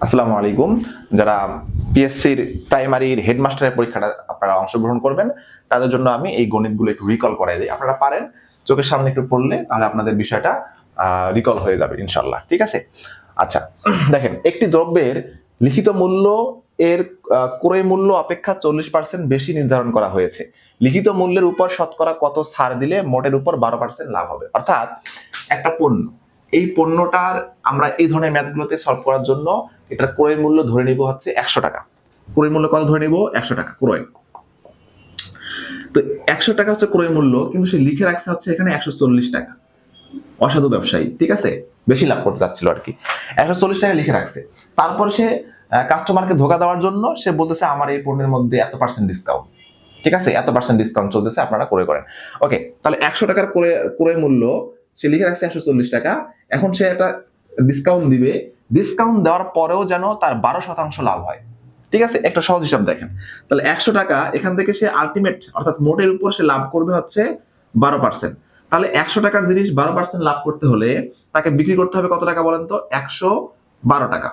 আসসালামু আলাইকুম। যারা পিএসসির প্রাইমারির হেডমাস্টারের পরীক্ষাটা আপনারা অংশগ্রহণ করবেন তাদের জন্য আমি এই গণিতগুলো একটু রিকল করাই দিই। আপনারা পারেন, চোখের সামনে একটু পড়লে তাহলে আপনাদের বিষয়টা রিকল হয়ে যাবে ইনশাল্লাহ। ঠিক আছে? আচ্ছা, দেখেন, একটি দ্রব্যের লিখিত মূল্য এর ক্রয় মূল্য অপেক্ষা 40% বেশি নির্ধারণ করা হয়েছে। লিখিত মূল্যের উপর শতকরা কত ছাড় দিলে মোটের উপর 12% লাভ হবে। অর্থাৎ একটা পণ্য, এই পণ্যটার আমরা এই ধরনের ম্যাথগুলোতে সলভ করার জন্য এটার ক্রয় মূল্য ধরে নিব হচ্ছে 100 টাকা। ক্রয় মূল্য কত ধরে নিব? 100 টাকা ক্রয়। তো 100 টাকা হচ্ছে ক্রয় মূল্য, কিন্তু সে লিখে রাখছে হচ্ছে এখানে 140 টাকা। অসাধু ব্যবসায়ী, ঠিক আছে, বেশি লাভ করতে চাচ্ছিল আর কি, 140 টাকা লিখে রাখছে। তারপর সে কাস্টমারকে ধোকা দেওয়ার জন্য সে বলতেছে আমার এই পণ্যের মধ্যে এত পার্সেন্ট ডিসকাউন্ট, ঠিক আছে, এত পার্সেন্ট ডিসকাউন্ট চলতেছে, আপনারা ক্রয় করেন। ওকে, তাহলে 100 টাকার ক্রয় মূল্য সে লিখে রাখছে 140 টাকা। এখন সে একটা ডিসকাউন্ট দিবে, ডিসকাউন্ট দেওয়ার পরেও যেন তার 12% লাভ হয়। ঠিক আছে, একটা সহজ হিসাব দেখেন। তাহলে 100 টাকা এখান থেকে সে আলটিমেট অর্থাৎ মোটের উপর সে লাভ করবে হচ্ছে 12%। তাহলে 100 টাকার জিনিস 12% লাভ করতে হলে তাকে বিক্রি করতে হবে কত টাকা বলেন তো? 112 টাকা।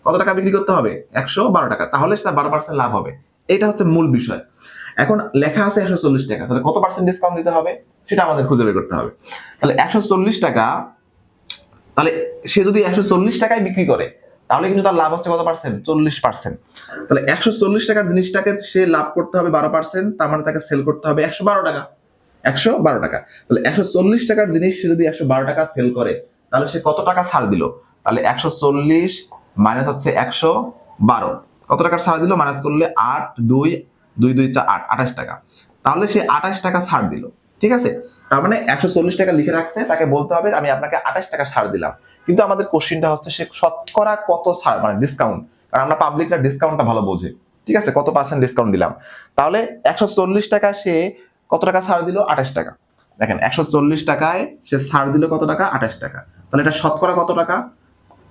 কত টাকা বিক্রি করতে হবে? 112 টাকা। তাহলে সেটা 12% লাভ হবে। এটা হচ্ছে মূল বিষয়। এখন লেখা আছে 140 টাকা, তাহলে কত পার্সেন্ট ডিসকাউন্ট দিতে হবে সেটা আমাদের খুঁজে বের করতে হবে। তাহলে 140 টাকা, তাহলে সে যদি 140 টাকায় বিক্রি করে তাহলে কিন্তু তার লাভ হচ্ছে কত পার্সেন্ট? 40%। তাহলে 140 টাকার জিনিসটাকে সে লাভ করতে হবে 12%, তার মানে তাকে সেল করতে হবে 112 টাকা। 112 টাকা। তাহলে 140 টাকার জিনিস সে যদি 112 টাকা সেল করে তাহলে সে কত টাকা ছাড় দিল? তাহলে 140 মাইনাস হচ্ছে 112, কত টাকার ছাড় দিল? মাইনাস করলে 8 2 2 2 4 8 28 টাকা। তাহলে সে 28 টাকা ছাড় দিল। ঠিক আছে, তার মানে 140 টাকা লিখে রাখছে, তাকে বলতে হবে আমি আপনাকে 28 টাকা ছাড় দিলাম। কিন্তু আমাদের কোশ্চিনটা হচ্ছে সে শতকরা কত ছাড়, মানে ডিসকাউন্ট, কারণ আমরা পাবলিকরা ডিসকাউন্টটা ভালো বোঝে। ঠিক আছে, কত পার্সেন্ট ডিসকাউন্ট দিলাম। তাহলে 140 টাকা সে কত টাকা ছাড় দিল? 28 টাকা। দেখেন, 140 টাকায় সে ছাড় দিল কত টাকা? 28 টাকা। তাহলে এটা শতকরা কত টাকা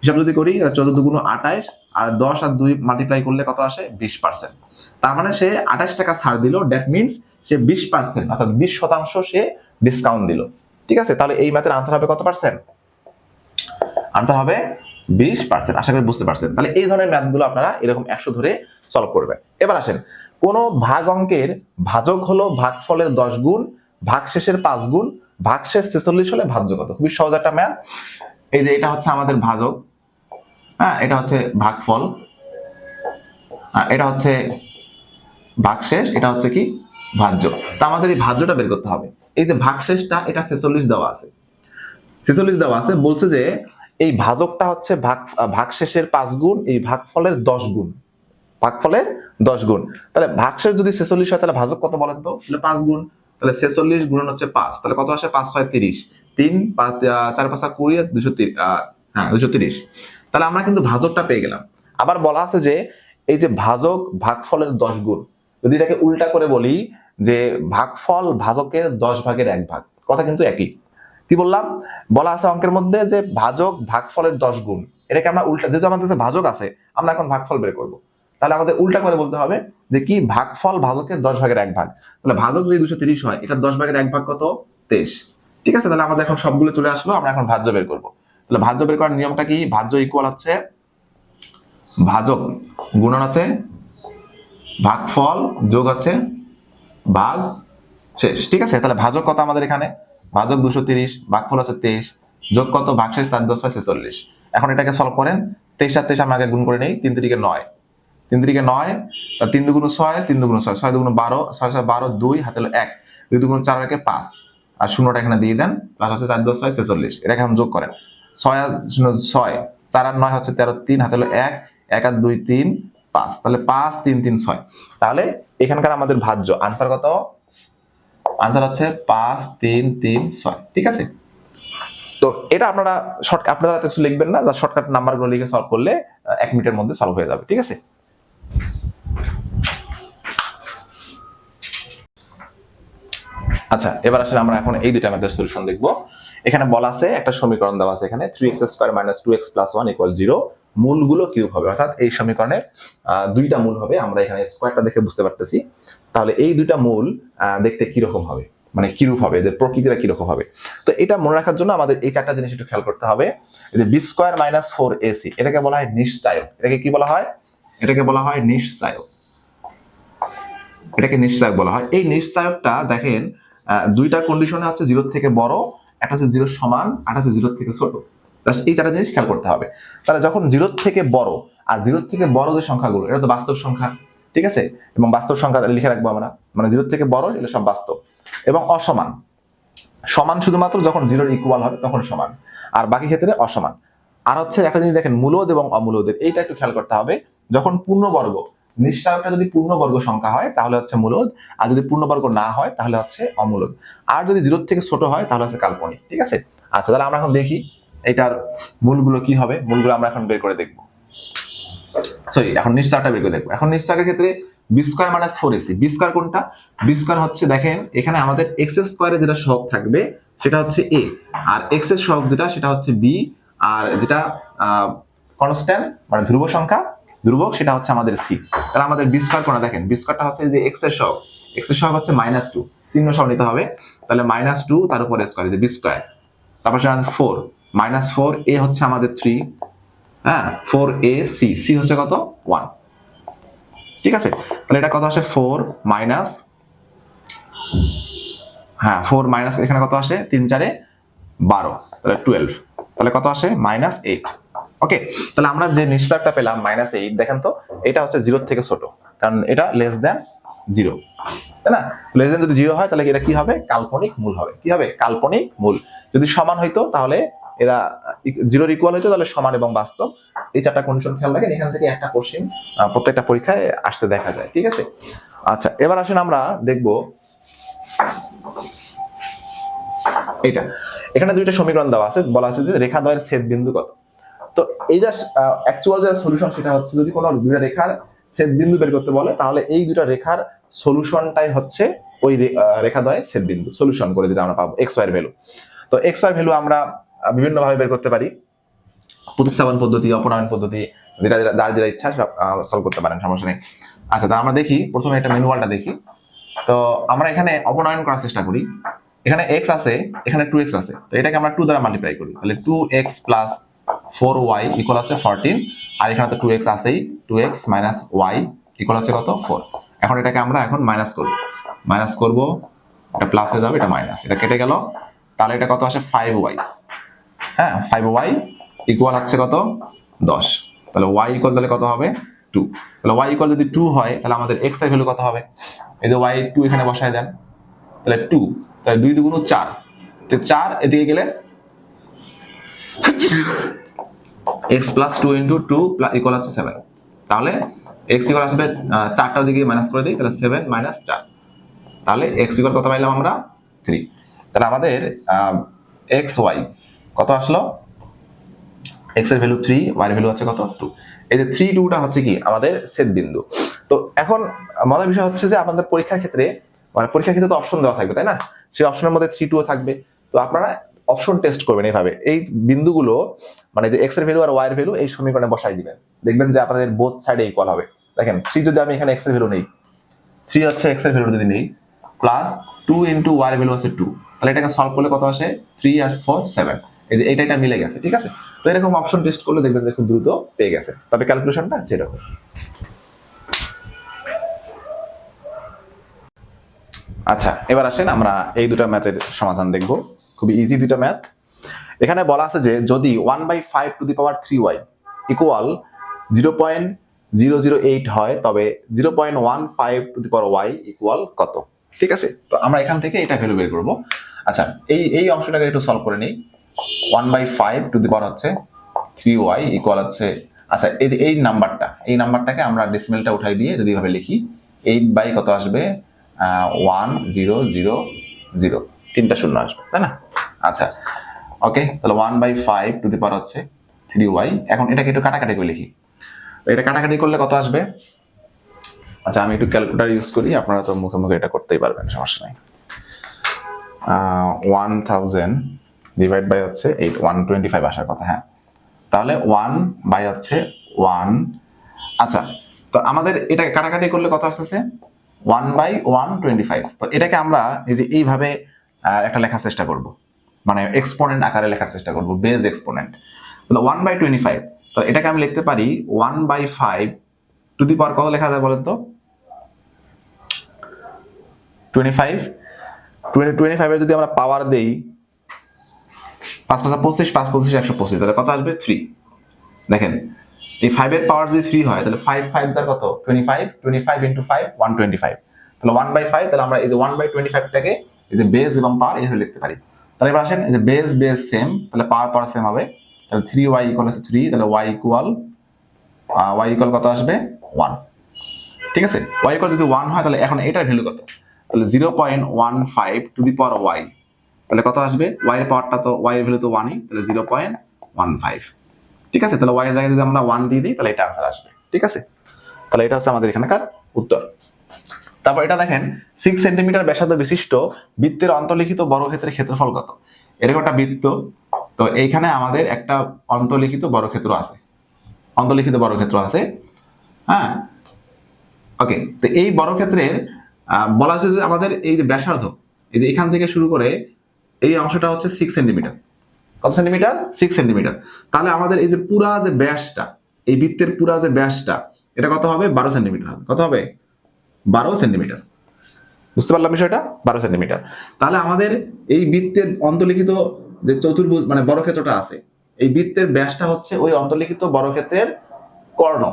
হিসাব যদি করি, 14 দুগুণ 28, আর 10 আর 2 মাল্টিপ্লাই করলে কত আসে? 20%। তার মানে সে 28 টাকা ছাড় দিল, দ্যাট মিনস সে 20% অর্থাৎ 20% সে ডিসকাউন্ট দিল। ঠিক আছে, তাহলে এই ম্যাথের আনসার হবে কত পার্সেন্ট? আনসার হবে 20%। আশা করি বুঝতে পারছেন। তাহলে এই ধরনের ম্যাথগুলো আপনারা এরকম 100 ধরে সলভ করবেন। এবার আসেন, কোন ভাগ অঙ্কের ভাজক হলো ভাগফলের 10 গুণ, ভাগশেষের 5 গুণ, ভাগশেষ 46 হলে ভাজ্য কত? খুবই সহজ একটা ম্যাথ। এই যে এটা হচ্ছে আমাদের ভাজক, হ্যাঁ, এটা হচ্ছে ভাগফল, এটা হচ্ছে ভাগশেষ, এটা হচ্ছে কি? ভাজ্য। তো আমাদের এই ভাজ্যটা বের করতে হবে। এই যে ভাগশেষটা, এটা 46 দেওয়া আছে, 46 দেওয়া আছে, বলছে যে এই ভাজকটা হচ্ছে ভাগশেষের 5 গুণ, এই ভাগফলের 10 গুণ, ভাগফলের 10 গুণ। তাহলে ভাগশেষ যদি 46 হয় তাহলে ভাজক কত বলেন তো? তাহলে 5 গুণ। তাহলে 46 গুণন হচ্ছে 5, তাহলে কত আসে? 5 6 30, 3 5 4 5 20, 230, হ্যাঁ 230। তাহলে আমরা কিন্তু ভাজকটা পেয়ে গেলাম। আবার বলা আছে যে এই যে ভাজক ভাগফলের 10 গুণ, যদি এটাকে উল্টা করে বলি যে ভাগফল ভাজকের 10 ভাগের 1 ভাগ, কথা কিন্তু একই। কি বললাম? বলা আছে অঙ্কের মধ্যে যে ভাজক ভাগফলের 10 গুণ। এটাকে আমরা উল্টা, যেহেতু আমাদের কাছে ভাজক আছে, আমরা এখন ভাগফল বের করব। তাহলে আমাদের উল্টা করে বলতে হবে যে কি? ভাগফল ভাজকের 10 ভাগের 1 ভাগ। তাহলে ভাজক যদি 230 হয়, এটা 10 ভাগের 1 ভাগ কত? 23। ঠিক আছে, তাহলে আমাদের এখন সবগুলো চলে আসলো, আমরা এখন ভাজ্য বের করব। তাহলে ভাজ্য বের করার নিয়মটা কি? ভাজ্য ইকুয়াল হচ্ছে ভাজক গুণন হচ্ছে ভাগফল যোগ হচ্ছে ভাগ শেষ। ঠিক আছে, তাহলে ভাজক কত আমাদের এখানে? ভাজক 230, ভাগফল হচ্ছে 23, যোগ কত? ভাগশেষ 4 10 46। এখন এটাকে সলভ করেন। 23 আর 23 আমি আগে গুণ করে নেই, 3 3 9, 3 3 9, তা 3 দুগুণ 6, 3 দুগুণ 6, 6 দুগুণ 12, 6 6 12, 2 হাতে হলো 1, 2 দুগুণ 4 একে 5, আর শূন্যটা এখানে দিয়ে দেন, প্লাস হচ্ছে 4 10 6 46। এটাকে এখন যোগ করেন। 6 আর 6, 4 আর 9 হচ্ছে 13, 3 হাতে হলো 1, 1 আর 2 3 5, তাহলে 5 3 3 6। তাহলে এখানকার আমাদের ভাজ্য আনসার কত? আনসার হচ্ছে 5 3 3 6। ঠিক আছে, তো এটা আপনারা আপনারা কিছু লিখবেন না, যা শর্টকাট নাম্বারগুলো লিখে সলভ করলে 1 মিনিটের মধ্যে সলভ হয়ে যাবে। ঠিক আছে, আচ্ছা এবার আসলে আমরা এখন এই দুইটা ম্যাথের সলিউশন দেখব। এখানে বলা আছে একটা সমীকরণ দেওয়া আছে এখানে, 3x² - 2x + 1 = 0, মূলগুলো কিউব হবে, অর্থাৎ এই সমীকরণের দুইটা মূল হবে। আমরা এখানে স্কয়ারটা দেখে বুঝতে পারতেছি। তাহলে এই দুইটা মূল দেখতে কি রকম হবে? মানে কিরূপ হবে, এদের প্রকৃতিটা কিরকম হবে। তো এটা মনে রাখার জন্য আমাদের এই চারটা জিনিস একটু খেয়াল করতে হবে। এই যে বি স্কোয়ার মাইনাস 4ac এটাকে বলা হয় নিশ্চায়ক। এটাকে কি বলা হয়? এটাকে বলা হয় নিশ্চায়ক। এটাকে নিশ্চায়ক বলা হয়। এই নিশ্চায়কটা দেখেন দুইটা কন্ডিশনে হচ্ছে 0 থেকে বড়, একটা হচ্ছে 0 সমান, আর হচ্ছে 0 থেকে ছোট। জাস্ট এই চারটা জিনিস খেয়াল করতে হবে। তাহলে যখন 0 থেকে বড়, আর 0 থেকে বড় যে সংখ্যাগুলো এটা তো বাস্তব সংখ্যা, ঠিক আছে, এবং বাস্তব সংখ্যা লিখে রাখবো আমরা, মানে 0 থেকে বড় এগুলো সব বাস্তব, এবং অসমান। সমান শুধুমাত্র যখন 0 ইকুয়াল হবে তখন সমান, আর বাকি ক্ষেত্রে অসমান। আর হচ্ছে একটা জিনিস দেখেন, মূলদ এবং অমূলদের এইটা একটু খেয়াল করতে হবে। যখন পূর্ণবর্গ, নিশ্চয়কটা যদি পূর্ণবর্গ সংখ্যা হয় তাহলে হচ্ছে মূলদ, আর যদি পূর্ণবর্গ না হয় তাহলে হচ্ছে অমূলদ, আর যদি 0 থেকে ছোট হয় তাহলে হচ্ছে কাল্পনিক, ঠিক আছে। আচ্ছা, তাহলে আমরা এখন দেখি এটার মূলগুলো কি হবে। মূলগুলো আমরা এখন বের করে দেখবো, সরি এখন নিশ্চয়টা বের করে দেখবো। এখন নিশ্চয়কের ক্ষেত্রে B square minus 4ac, B square কোনটা? বি স্কোয়ার হচ্ছে দেখেন এখানে আমাদের এক্স স্কোয়ারে যেটা সহগ থাকবে সেটা হচ্ছে এ, আর এক্স এর সহগ যেটা সেটা হচ্ছে বি, আর যেটা কনস্ট্যান্ট মানে ধ্রুব সংখ্যা, ধ্রুবক, সেটা হচ্ছে আমাদের সি। তাহলে আমাদের বি স্কোয়ার কোনটা দেখেন, বি স্কোয়ারটা হচ্ছে যে এক্স এর সহগ, এক্স এর সহগ হচ্ছে -2, চিহ্ন সহ নিতে হবে। তাহলে -2 তার উপরে স্কোয়ার, যে বি স্কোয়ার, তারপর সেটা 4 -4 এ হচ্ছে আমাদের 3, হ্যাঁ 4ac, সি হচ্ছে কত 1, ঠিক আছে। তাহলে এটা কত আসে 4 মাইনাস, হ্যাঁ 4 মাইনাস এখানে কত আসে 3 4 12, তাহলে 12, তাহলে কত আসে -8। ওকে, তাহলে আমরা যে নিশ্চয়টা পেলাম -8, দেখেন তো এটা হচ্ছে 0 থেকে ছোট, কারণ এটা লেস দ্যান 0, তাই না? লেস দ্যান যদি 0 হয় তাহলে এটা কি হবে? কাল্পনিক মূল হবে। কি হবে? কাল্পনিক মূল। যদি সমান হইতো তাহলে এরা 0 ইকুয়াল হইতো, তাহলে সমান এবং বাস্তব। এই চারটা কন্ডিশন খেয়াল রাখেন, এখান থেকে একটা কোশ্চেন প্রত্যেকটা পরীক্ষায় আসতে দেখা যায়, ঠিক আছে। আচ্ছা, এবার আসেন আমরা দেখব এটা। এখানে দুইটা সমীকরণ দেওয়া আছে, বলা আছে যে রেখাদ্বয়ের ছেদ বিন্দু কত। তো এই যে অ্যাকচুয়াল যে সলিউশন সেটা হচ্ছে যদি কোনো দুইটা রেখার ছেদ বিন্দু বের করতে বলে তাহলে এই দুইটা রেখার সলিউশনটাই হচ্ছে ওই রেখাদ্বয়ের ছেদ বিন্দু, সলিউশন করে যেটা আমরা পাবো এক্স ওয়াই এর ভ্যালু। তো এক্স ওয়াই ভ্যালু আমরা বিভিন্ন ভাবে বের করতে পারি, প্রতিস্থাপন পদ্ধতি, অপনয়ন পদ্ধতি, যেটা যার যেটা ইচ্ছা সলভ করতে পারেন, সমস্যা নেই। আচ্ছা, তা আমরা দেখি প্রথমে একটা ম্যানুয়ালটা দেখি। তো আমরা এখানে অপনয়ন করার চেষ্টা করি। এখানে x আছে, এখানে 2x আছে, তো এটাকে আমরা 2 দ্বারা মাল্টিপ্লাই করি, তাহলে 2x প্লাস 4y ইকুয়াল হচ্ছে 14, আর এখানে তো 2x আছেই, 2x মাইনাস y ইকুয়াল হচ্ছে কত 4। এখন এটাকে আমরা এখন মাইনাস করব, এটা প্লাস হয়ে যাবে, এটা মাইনাস, এটা কেটে গেল, তাহলে এটা কত আসে 5y, হ্যাঁ 5y ইকুয়াল হচ্ছে কত 10, তাহলে y ইকুয়াল তাহলে কত হবে 2। তাহলে y ইকুয়াল যদি 2 হয় তাহলে আমাদের x এর ভ্যালু কত হবে? এই যে y 2 এখানে বসায় দেন, তাহলে 2, তাহলে 2 দুগুণ 4, তো 4 এদিকে গেলে x প্লাস 2 ইন্টু 2 ইকুয়াল হচ্ছে 7, তাহলে x ইকুয়াল আসবে 4টার দিকে মাইনাস করে দিই, তাহলে 7 মাইনাস 4, তাহলে x ইকুয়াল কত পাইলাম আমরা 3। তাহলে আমাদের x y কত আসলো, x এর ভ্যালু 3, y এর ভ্যালু হচ্ছে কত 2। এই যে 3 2টা হচ্ছে কি আমাদের ছেদ বিন্দু। তো এখন মজার বিষয় হচ্ছে যে আমাদের পরীক্ষার ক্ষেত্রে, মানে পরীক্ষার ক্ষেত্রে তো অপশন দেওয়া থাকবে, তাই না? সেই অপশনের মধ্যে 3 2 থাকবে। তো আপনারা অপশন টেস্ট করবেন এইভাবে, এই বিন্দুগুলো মানে যে x এর ভ্যালু আর y এর ভ্যালু এই সমীকরণে বসাই দিবেন, দেখবেন যে আপনাদের বোথ সাইডে ইকুয়াল হবে। দেখেন 3 যদি আমি এখানে x এর ভ্যালু নেই, 3 হচ্ছে x এর ভ্যালু যদি নেই, প্লাস 2 ইনটু y এর ভ্যালু হচ্ছে 2, তাহলে এটাকে সলভ করলে কত আসে 3 আর 4 7, এই যে এটা মিলে গেছে, ঠিক আছে। তো এরকম অপশন টেস্ট করলে দেখবেন যে খুব দ্রুত পেয়ে গেছে, তবে ক্যালকুলেশনটা আছে এরকম। আচ্ছা, এবার আসেন আমরা এই দুটো ম্যাথের সমাধান দেখব, খুবই ইজি দুটো ম্যাথ। এখানে বলা আছে যে যদি 1/5 two the power 3y equal 0.008 হয় তবে 0.15 two the power y equal কত, ঠিক আছে। তো আমরা এখান থেকে এটা ভ্যালু বের করব। আচ্ছা, এই অংশটাকে একটু সলভ করে নিই। 1/5 টু দি পাওয়ার হচ্ছে 3y ইকুয়াল হচ্ছে, আচ্ছা এই নাম্বারটাকে আমরা ডেসিমেলটা উঠাই দিয়ে যদি এভাবে লিখি, 8 বাই কত আসবে 1000, তিনটা শূন্য আসবে, তাই না? আচ্ছা ওকে, তাহলে 1/5 টু দি পাওয়ার হচ্ছে 3y। এখন এটাকে একটু কাটাকাটি করে লিখি, এটা কাটাকাটি করলে কত আসবে? আচ্ছা আমি একটু ক্যালকুলেটর ইউজ করি, আপনারা তো মুখে মুখে এটা করতেই পারবেন, সমস্যা নাই। 1000 ডিভাইড বাই হচ্ছে 8, 125 আসার কথা, হ্যাঁ। তাহলে 1 বাই হচ্ছে 1, আচ্ছা তো আমাদের এটাকে কাটাকাটি করলে কত আসতেছে 1/125। তো এটাকে আমরা এই যে এইভাবে একটা লেখার চেষ্টা করব, মানে এক্সপোনেন্ট আকারে লেখার চেষ্টা করব, বেজ এক্সপোনেন্ট। তাহলে 1/25, তো এটাকে আমি লিখতে পারি 1/5 টু দি পাওয়ার কত লেখা যায় বলেন তো? 25, 25 এর যদি আমরা পাওয়ার দেই 5 5 25, 5 25 125, তাহলে কত আসবে? 3। দেখেন এই 5 এর পাওয়ার যদি 3 হয় তাহলে 5 5 যার কত? 25, 25 ইনটু 5 125, তাহলে 1/5। তাহলে আমরা এই যে 1/25 টাকে এই যে বেজ এবং পাওয়ার এইভাবে লিখতে পারি। তাহলে এবার আসেন এই যে বেজ বেজ সেম, তাহলে পাওয়ার সেম হবে, তাহলে 3y ইকুয়াল আছে 3, তাহলে y ইকুয়াল কত আসবে? 1। ঠিক আছে, y ইকুয়াল যদি 1 হয় তাহলে এখন এটার ভ্যালু কত? তাহলে 0.15 টু দি পাওয়ার y, তাহলে কত আসবে? y এর পাওয়ারটা তো y এর ভ্যালু তো 1ই, তাহলে 0.15। ঠিক আছে, তাহলে y এর জায়গায় যদি আমরা 1 দিয়ে দিই তাহলে এটা आंसर আসবে। ঠিক আছে, তাহলে এটা হচ্ছে আমাদের এখানকার উত্তর। তারপর এটা দেখেন 6 সেন্টিমিটার ব্যাসার্ধ বিশিষ্ট বৃত্তের অন্তর্লিখিত বর্গক্ষেত্রের ক্ষেত্রফল কত? এরকম একটা বৃত্ত, তো এইখানে আমাদের একটা অন্তর্লিখিত বর্গক্ষেত্র আছে, হ্যাঁ ওকে। তো এই বর্গক্ষেত্রের বলা হচ্ছে যে আমাদের এই যে ব্যাসার্ধ, এই যে এখান থেকে শুরু করে এই অংশটা হচ্ছে 6 সেন্টিমিটার। কত সেন্টিমিটার? 6 সেন্টিমিটার। তাহলে আমাদের এই যে পুরা যে ব্যাসটা, এই বৃত্তের পুরা যে ব্যাসটা, এটা কত হবে? 12 সেন্টিমিটার হবে। কত হবে? 12 সেন্টিমিটার। বুঝতে পারলাম বিষয়টা? 12 সেন্টিমিটার। তাহলে আমাদের এই বৃত্তের অন্তর্লিখিত যে চতুর্ভুজ মানে বর্গক্ষেত্রটা আছে, এই বৃত্তের ব্যাসটা হচ্ছে ওই অন্তর্লিখিত বর্গক্ষেত্রের কর্ণ।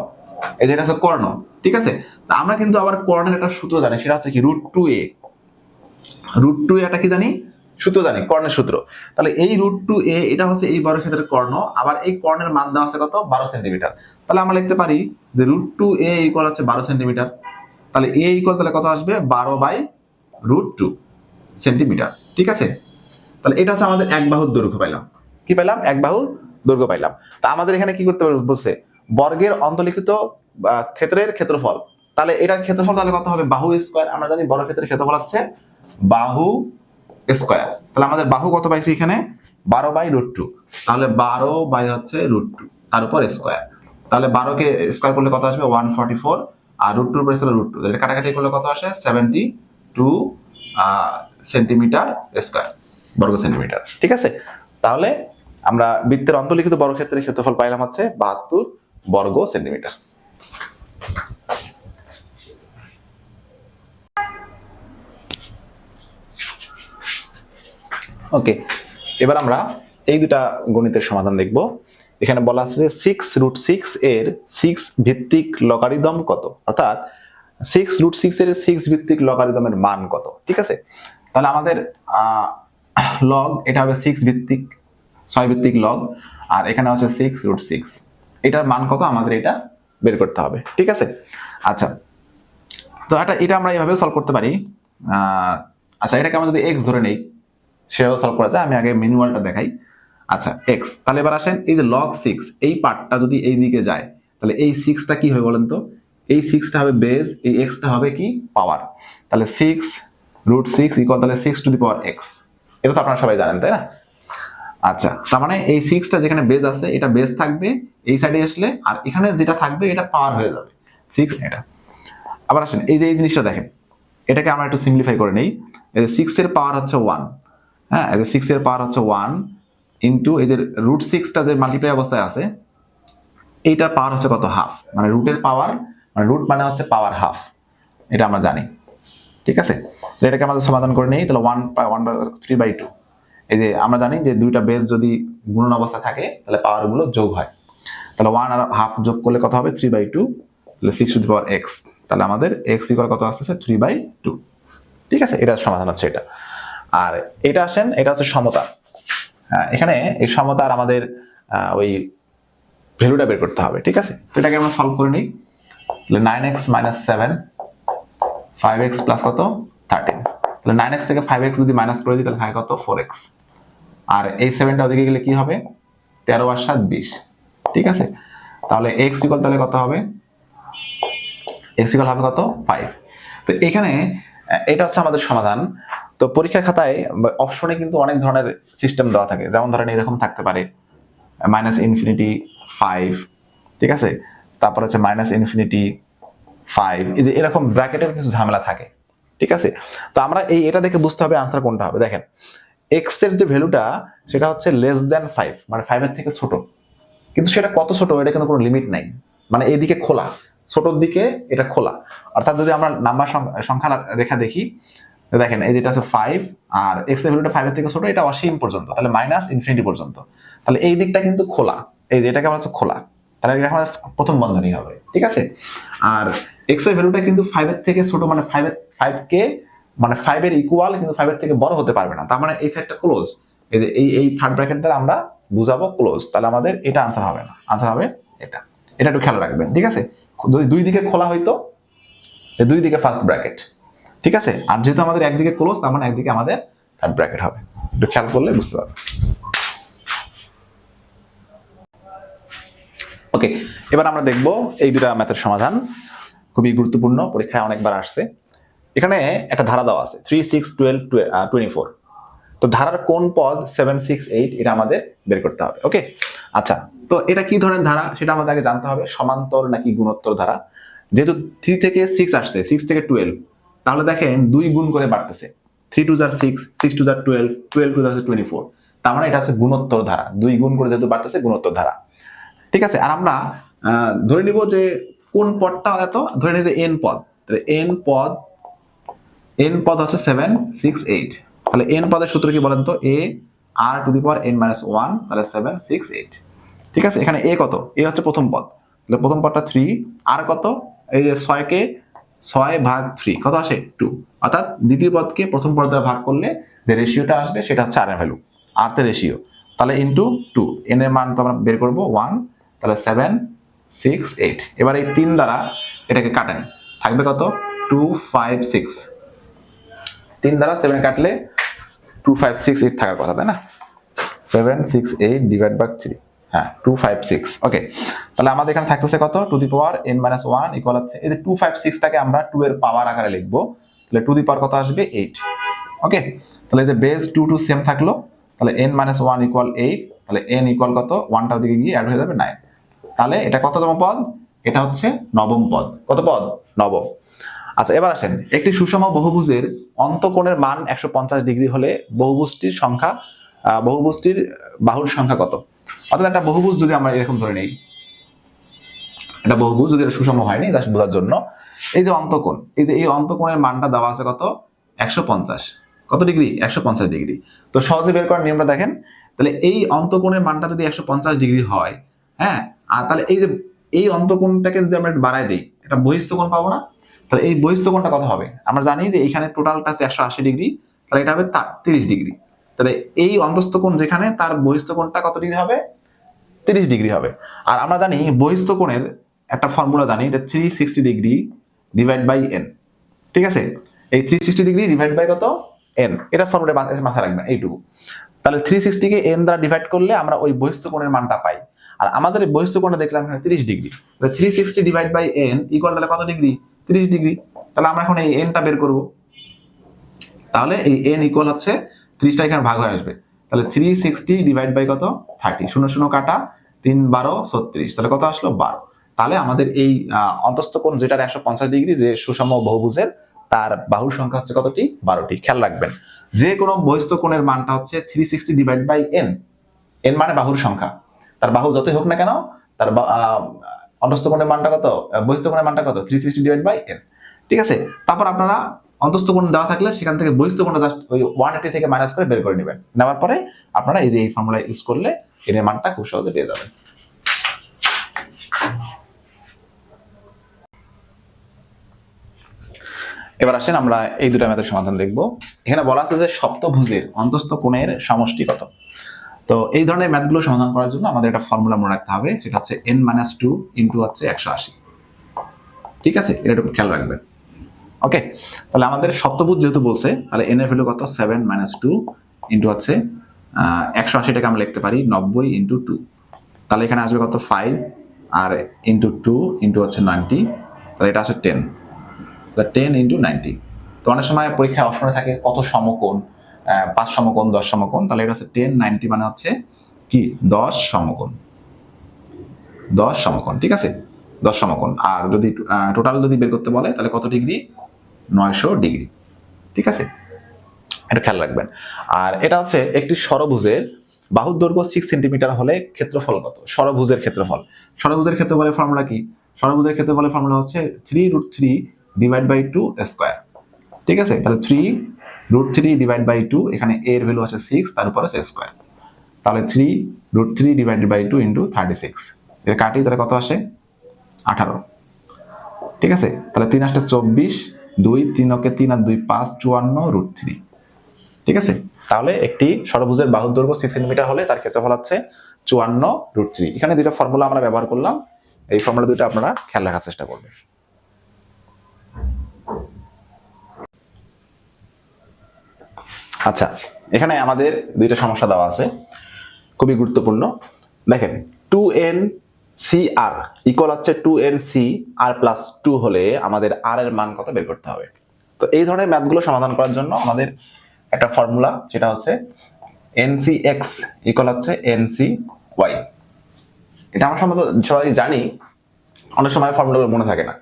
এই যে এটা হচ্ছে কর্ণ। ঠিক আছে, আমরা কিন্তু আবার কর্ণের একটা সূত্র জানি, সেটা হচ্ছে কি √2a। √2a এটা কি জানি? সূত্র জানি, কর্ণের সূত্র। তাহলে এই √2a এটা হচ্ছে এই বর্গক্ষেত্রের কর্ণ, আবার এই কর্ণের মান দেওয়া আছে কত? 12 সেন্টিমিটার। তাহলে আমরা লিখতে পারি যে √2a ইকুয়াল হচ্ছে 12 সেন্টিমিটার। তাহলে a ইকুয়াল তাহলে কত আসবে? 12/√2 সেন্টিমিটার। ঠিক আছে, তাহলে এটা হচ্ছে আমাদের এক বাহুর দৈর্ঘ্য পাইলাম। কি পাইলাম? এক বাহুর দৈর্ঘ্য পাইলাম। তা আমাদের এখানে কি করতে বলছে? বর্গের অন্তর্লিখিত ক্ষেত্রের ক্ষেত্রফল। তাহলে এটার ক্ষেত্রফল তাহলে কত হবে? বাহু স্কয়ার। আমরা জানি বর্গক্ষেত্রের ক্ষেত্রফল হচ্ছে বাহু স্কয়ার। তাহলে আমাদের বাহু কত পাইছি এখানে? 12/√2। তাহলে 12 হচ্ছে √2 তার উপর স্কয়ার। তাহলে 12 কে স্কয়ার করলে কত আসবে? 144, আর √2 উপর √2, এটা কাটাকাটি করলে কত আসে? 72 সেন্টিমিটার স্কয়ার, বর্গ সেন্টিমিটার। ঠিক আছে, তাহলে আমরা বৃত্তের অন্তর্লিখিত বর্গক্ষেত্রের ক্ষেত্রফল পাইলাম হচ্ছে 72 বর্গ সেন্টিমিটার। ওকে, এবার আমরা এই দুটা গণিতের সমাধান দেখব। এখানে বলা আছে যে 6√6 এর 6 ভিত্তিক লগারিদম কত, অর্থাৎ 6√6 এর 6 ভিত্তিক লগারিদমের মান কত। ঠিক আছে, তাহলে আমাদের লগ এটা হবে 6 ভিত্তিক 6 ভিত্তিক লগ, আর এখানে হচ্ছে 6√6, এটার মান কত আমাদের এটা বের করতে হবে। ঠিক আছে, আচ্ছা তো এটা আমরা এইভাবে সলভ করতে পারি। আচ্ছা এটাকে আমরা যদি x ধরে নেই সেও সলভ করা যায়, আমি আগে ম্যানুয়ালটা দেখাই। আচ্ছা x, তাহলে এবার আসেন এই যে log 6 এই পার্টটা যদি এই দিকে যায় তাহলে এই 6টা কি হবে বলেন তো? এই 6টা হবে বেজ, এই x টা হবে কি? পাওয়ার। তাহলে 6√6 ইকুয়াল তাহলে 6 টু দি পাওয়ার x। এটা তো আপনারা সবাই জানেন তাই না? আচ্ছা তার মানে এই 6টা যেখানে বেজ আছে এটা বেজ থাকবে এই সাইডে আসলে, আর এখানে যেটা থাকবে এটা পাওয়ার হয়ে যাবে 6 এটা। আবার আসেন এই যে এই জিনিসটা দেখেন, এটাকে আমরা একটু সিম্পলিফাই করে নেই। এই যে 6 এর পাওয়ার হচ্ছে 1, হ্যাঁ এই যে 6 এর পাওয়ার হচ্ছে 1 ইনটু এই যে √6টা যে মাল্টিপ্লাই অবস্থায় আছে এইটার পাওয়ার হচ্ছে কত? হাফ। মানে রুটের পাওয়ার, মানে রুট মানে হচ্ছে পাওয়ার হাফ, এটা আমরা জানি। ঠিক আছে, এটাকে আমাদের সমাধান করে নেই। তাহলে 1/3/2, এই যে আমরা জানি যে দুইটা বেস যদি গুণন অবস্থা থাকে তাহলে পাওয়ার গুলো যোগ হয়। তাহলে 1 আর হাফ যোগ করলে কত হবে? 3/2, তাহলে 6 টু দি পাওয়ার x। তাহলে আমাদের x ইকুয়াল কত আসছে? 3/2। ঠিক আছে, এটার সমাধান হচ্ছে এটা। আর এটা আসেন এটা হচ্ছে সমতা। এখানে এই সমতার আমাদের ওই ভ্যালুটা বের করতে হবে। ঠিক আছে, তো এটাকে আমরা সলভ করে নিই। তাহলে 9x - 7 5x প্লাস কত? 13। তাহলে 9x থেকে 5x যদি মাইনাস করে দিই তাহলে থাকে কত? 4x। আর এই 7টা ওদিকে গেলে কি হবে? 13 আর 7 20। ঠিক আছে, তাহলে x ইকুয়াল তাহলে কত হবে? x ইকুয়াল হবে কত? 5। তো এখানে এটা হচ্ছে আমাদের সমাধান। তো পরীক্ষার খাতায় অপশনে কিন্তু অনেক ধরনের সিস্টেম দেওয়া থাকে, যেমন ধরেন এরকম থাকতে পারে -∞5, ঠিক আছে, তারপর হচ্ছে -∞5, এই যে এরকম ব্র্যাকেটের কিছু ঝামেলা থাকে। ঠিক আছে? তো আমরা এটা দেখে বুঝতে হবে আনসার কোনটা হবে। দেখেন এক্স এর যে ভ্যালুটা সেটা হচ্ছে লেস দ্যান 5, মানে 5 এর থেকে ছোট, কিন্তু সেটা কত ছোট এটা কিন্তু কোনো লিমিট নাই, মানে এইদিকে খোলা, ছোটর দিকে এটা খোলা। অর্থাৎ যদি আমরা নাম্বার সংখ্যা রেখা দেখি, দেখেন এই যেটা আছে 5 আর এক্স এর ভ্যালুটা 5 এর থেকে ছোট, এটা অসীম পর্যন্ত, তাহলে মাইনাস ইনফিনিটি পর্যন্ত, তাহলে এই দিকটা কিন্তু খোলা, এই যে এটাকে বলা হচ্ছে খোলা, তাহলে এটা আমাদের প্রথম বন্ধনী হবে। ঠিক আছে? আর এক্স এর ভ্যালুটা কিন্তু 5 এর থেকে ছোট, মানে 5 কে মানে 5 এর ইকুয়াল কিন্তু 5 এর থেকে বড় হতে পারবে না, তার মানে এই সাইডটা ক্লোজ, এই যে এই থার্ড ব্র্যাকেট দ্বারা আমরা বুঝাবো ক্লোজ, তাহলে আমাদের এটা আনসার হবে না, আনসার হবে এটা। এটা একটু খেয়াল রাখবেন। ঠিক আছে? দুই দিকে খোলা হইতো, দুই দিকে ফার্স্ট ব্র্যাকেট। ঠিক আছে? আর যেহেতু আমাদের একদিকে ক্লোজ, তার মানে একদিকে আমাদের থার্ড ব্র্যাকেট হবে, একটু খেয়াল করলে বুঝতে পারবে। ওকে, এবার আমরা দেখব এই দুটা ম্যাথের সমাধান, খুবই গুরুত্বপূর্ণ, পরীক্ষায় অনেকবার আসছে। এখানে একটা ধারা দেওয়া আছে 3, 6, 12, 24। তো ধারার কোন পদ 7, 6, 8 এটা আমাদের বের করতে হবে। ওকে, আচ্ছা, তো এটা কি ধরনের ধারা সেটা আমাদের আগে জানতে হবে, সমান্তর নাকি গুণোত্তর ধারা। যেহেতু 3 থেকে 6 আসছে, 6 থেকে 12, তাহলে দেখেন 2 গুণ করে বাড়তেছে, 3 2 6, 6 2 12, 12 2 24, তার মানে এটা হচ্ছে গুণোত্তর ধারা, 2 গুণ করে যেহেতু বাড়তেছে গুণোত্তর ধারা। ঠিক আছে? আর আমরা ধরে নিব যে কোন পদটা এত, ধরে নিই যে n পদ, তাহলে n পদ হচ্ছে 7, 6, 8, তাহলে n পদের সূত্র কি বলেন তো, a r two the power n - 1, তাহলে 7, 6, 8। ঠিক আছে? এখানে a কত, a হচ্ছে প্রথম পদ, তাহলে প্রথম পদটা 3, আর কত, এই যে 6 কে 6 ভাগ 3 কত আসে 2, অর্থাৎ দ্বিতীয় পদকে প্রথম পদ দ্বারা ভাগ করলে যে রেশিওটা আসবে সেটা হচ্ছে r এর ভ্যালু, r তে রেশিও, তাহলে ইনটু 2, n এর মান তো আমরা বের করব 1, তাহলে 7, 6, 8। এবার এই 3 দ্বারা এটাকে কাটেন, থাকবে কত 2, 5, 6, 3 দ্বারা 7 কাটলে 2, 5, 6, 8 থাকার কথা, তাই না? 7, 6, 8 ডিভাইড বাই 3, হ্যাঁ 2, 5, 6। ওকে, তাহলে আমাদের এখানে থাকতেছে কত, two the power n - 1 equal হচ্ছে, এই যে 2, 5, 6 টাকে আমরা 2 এর পাওয়ার আকারে লিখবো, তাহলে টু দি পাওয়ার কত আসবে 8। ওকে, তাহলে এই যে বেস 2 2 সেম থাকলো, তাহলে n - 1 ইকুয়াল 8, তাহলে n ইকুয়াল কত, 1টার দিকে গিয়ে অ্যাড হয়ে যাবে 9, তাহলে এটা কততম পদ, এটা হচ্ছে নবম পদ। কত পদ, নবম। আচ্ছা, এবার আসেন, একটি সুষম বহুভুজের অন্তঃকোণের মান 150 ডিগ্রি হলে বহুভুজটির বাহুর সংখ্যা কত। অর্থাৎ একটা বহুভুজ যদি আমরা এরকম ধরে নেই, এটা বহুভুজ যদি এটা সুষম হয়নি, তা বোঝার জন্য এই যে অন্তঃকোণ, এই অন্তঃকোণের মানটা দেওয়া আছে কত, 150, কত ডিগ্রি, 150 ডিগ্রি। তো সহজে বের করার নিয়মটা দেখেন, তাহলে এই অন্তঃকোণের মানটা যদি 150 ডিগ্রি হয়, হ্যাঁ, আর তাহলে এই যে এই অন্তঃকোণটাকে যদি আমরা একটু বাড়ায় দিই, এটা বহিস্থ কোণ পাবো না, তাহলে এই বহিস্থ কোণটা কত হবে, আমরা জানি যে এখানে টোটালটা আছে 180 ডিগ্রি, তাহলে এটা হবে 30 ডিগ্রি, তাহলে এই অন্তস্থ কোণ যেখানে তার বহিস্থ কোণটা কত ডিগ্রি হবে, 30 ডিগ্রি হবে। আর আমরা জানি বহিস্থ কোণের একটা ফর্মুলা জানি, এটা 360 ডিগ্রি ডিভাইড বাই n। ঠিক আছে? এই 360 ডিগ্রি ডিভাইড বাই কত, n, এটা ফর্মুলা মাথায় রাখবেন এইটুকু। তাহলে 360 কে n দ্বারা ডিভাইড করলে আমরা ওই বহিস্থ কোণের মানটা পাই, আর আমাদের এই বহিস্থ কোণটা দেখলাম এখানে 30 ডিগ্রি, তাহলে 360 ডিভাইড বাই n ইকুয়াল তাহলে কত ডিগ্রি, 30 ডিগ্রি। তাহলে আমরা এখন এই n টা বের করব, তাহলে এই n ইকুয়াল হচ্ছে 30টা এখানে ভাগ হয়ে আসবে, তাহলে 360 ডিভাইড বাই কত, 30, 0 0 কাটা, 3 12 36, তাহলে কত আসলো 12। তাহলে আমাদের এই অন্তস্থ কোণ যেটার 150 ডিগ্রি, যে সুষম বহুভুজের, তার বাহুর সংখ্যা হচ্ছে কতটি, 12টি। খেয়াল রাখবেন, যে কোনো বহিস্থ কোণের মানটা হচ্ছে 360 ডিভাইড বাই n, n মানে বাহুর সংখ্যা, তার বাহু যতই হোক না কেন, তার অন্তস্থ কোণের মানটা কত, বহিস্থ কোণের মানটা কত, 360 ডিভাইড বাই n। ঠিক আছে? তারপর আপনারা অন্তস্থ কোণ দেওয়া থাকলে সেখান থেকে বহিস্থ কোণটা জাস্ট ওই 180 থেকে মাইনাস করে বের করে নেবেন, নেওয়ার পরে আপনারা এই যে এই ফর্মুলা ইউজ করলে এর মানটা খুব সহজে পেয়ে যাবেন। এবার আসেন আমরা এই দুটো ম্যাথের সমাধান দেখব। এখানে বলা আছে যে সপ্তভুজের অন্তস্থ কোণের সমষ্টি কত। তো এই ধরনের ম্যাথগুলো সমাধান করার জন্য আমাদের একটা ফর্মুলা মনে রাখতে হবে, সেটা হচ্ছে n - 2 ইনটু হচ্ছে 180। ঠিক আছে? এটা একটু খেয়াল রাখবেন। ওকে, তাহলে আমাদের সপ্তভুজ যেহেতু বলছে, তাহলে n এর ভ্যালু কত, 7 - 2 ইনটু হচ্ছে 180টাকে আমরা লিখতে পারি 90 ইনটু 2, তাহলে এখানে আসবে কত 5, আর ইনটু 2 ইনটু হচ্ছে 90, তাহলে এটা আসে 10, তাহলে 10 ইনটু 90। তো অনেক সময় পরীক্ষায় অপশনে থাকে কত সমকোণ, 5 সমকোণ, 10 সমকোণ, তাহলে এটা হচ্ছে 10 90 মানে হচ্ছে কি 10 সমকোণ, 10 সমকোণ। ঠিক আছে? 10 সমকোণ। আর যদি টোটাল যদি বের করতে বলে তাহলে কত ডিগ্রি, 900 ডিগ্রি। ঠিক আছে, এটা খেয়াল রাখবেন। আর এটা হচ্ছে একটি ষড়ভুজের বাহুর দৈর্ঘ্য 6 সেন্টিমিটার হলে ক্ষেত্রফল কত? ষড়ভুজের ক্ষেত্রফল। ষড়ভুজের ক্ষেত্রফলের ফর্মুলা কি? ষড়ভুজের ক্ষেত্রফলের ফর্মুলা হচ্ছে 3√3 ডিভাইড বাই 2 স্কয়ার। ঠিক আছে, তাহলে 3√3 ডিভাইড বাই 2, এখানে a এর ভ্যালু আছে 6, তার উপর আছে স্কয়ার। তাহলে 3√3 ডিভাইডেড বাই 2 ইনটু 36, এটা কাটি তাহলে কত আসে? 18। ঠিক আছে, তাহলে 3 আসলে 24, 2 3 ওকে 3 আর 2 5, 54√3। ঠিক আছে, তাহলে একটি ষড়ভুজের বাহুর দৈর্ঘ্য 6 সেন্টিমিটার হলে তার ক্ষেত্রফল হচ্ছে 54√3। এখানে দুটো ফর্মুলা আমরা ব্যবহার করলাম, এই ফর্মুলা দুটো আপনারা খেয়াল রাখার চেষ্টা করবেন। আচ্ছা, এখানে আমাদের দুইটা সমস্যা দেওয়া আছে, খুবই গুরুত্বপূর্ণ। দেখেন 2n/r ইকুয়াল হচ্ছে 2n/r+2 হলে আমাদের r এর মান কত বের করতে হবে। তো এই ধরনের ম্যাথগুলো সমাধান করার জন্য আমাদের একটা ফর্মুলা, সেটা হচ্ছে nc(x) ইকুয়াল হচ্ছে nc(y). এটা আমরা সবাই জানি, অনেক সময় ফর্মুলাগুলো মনে থাকে না।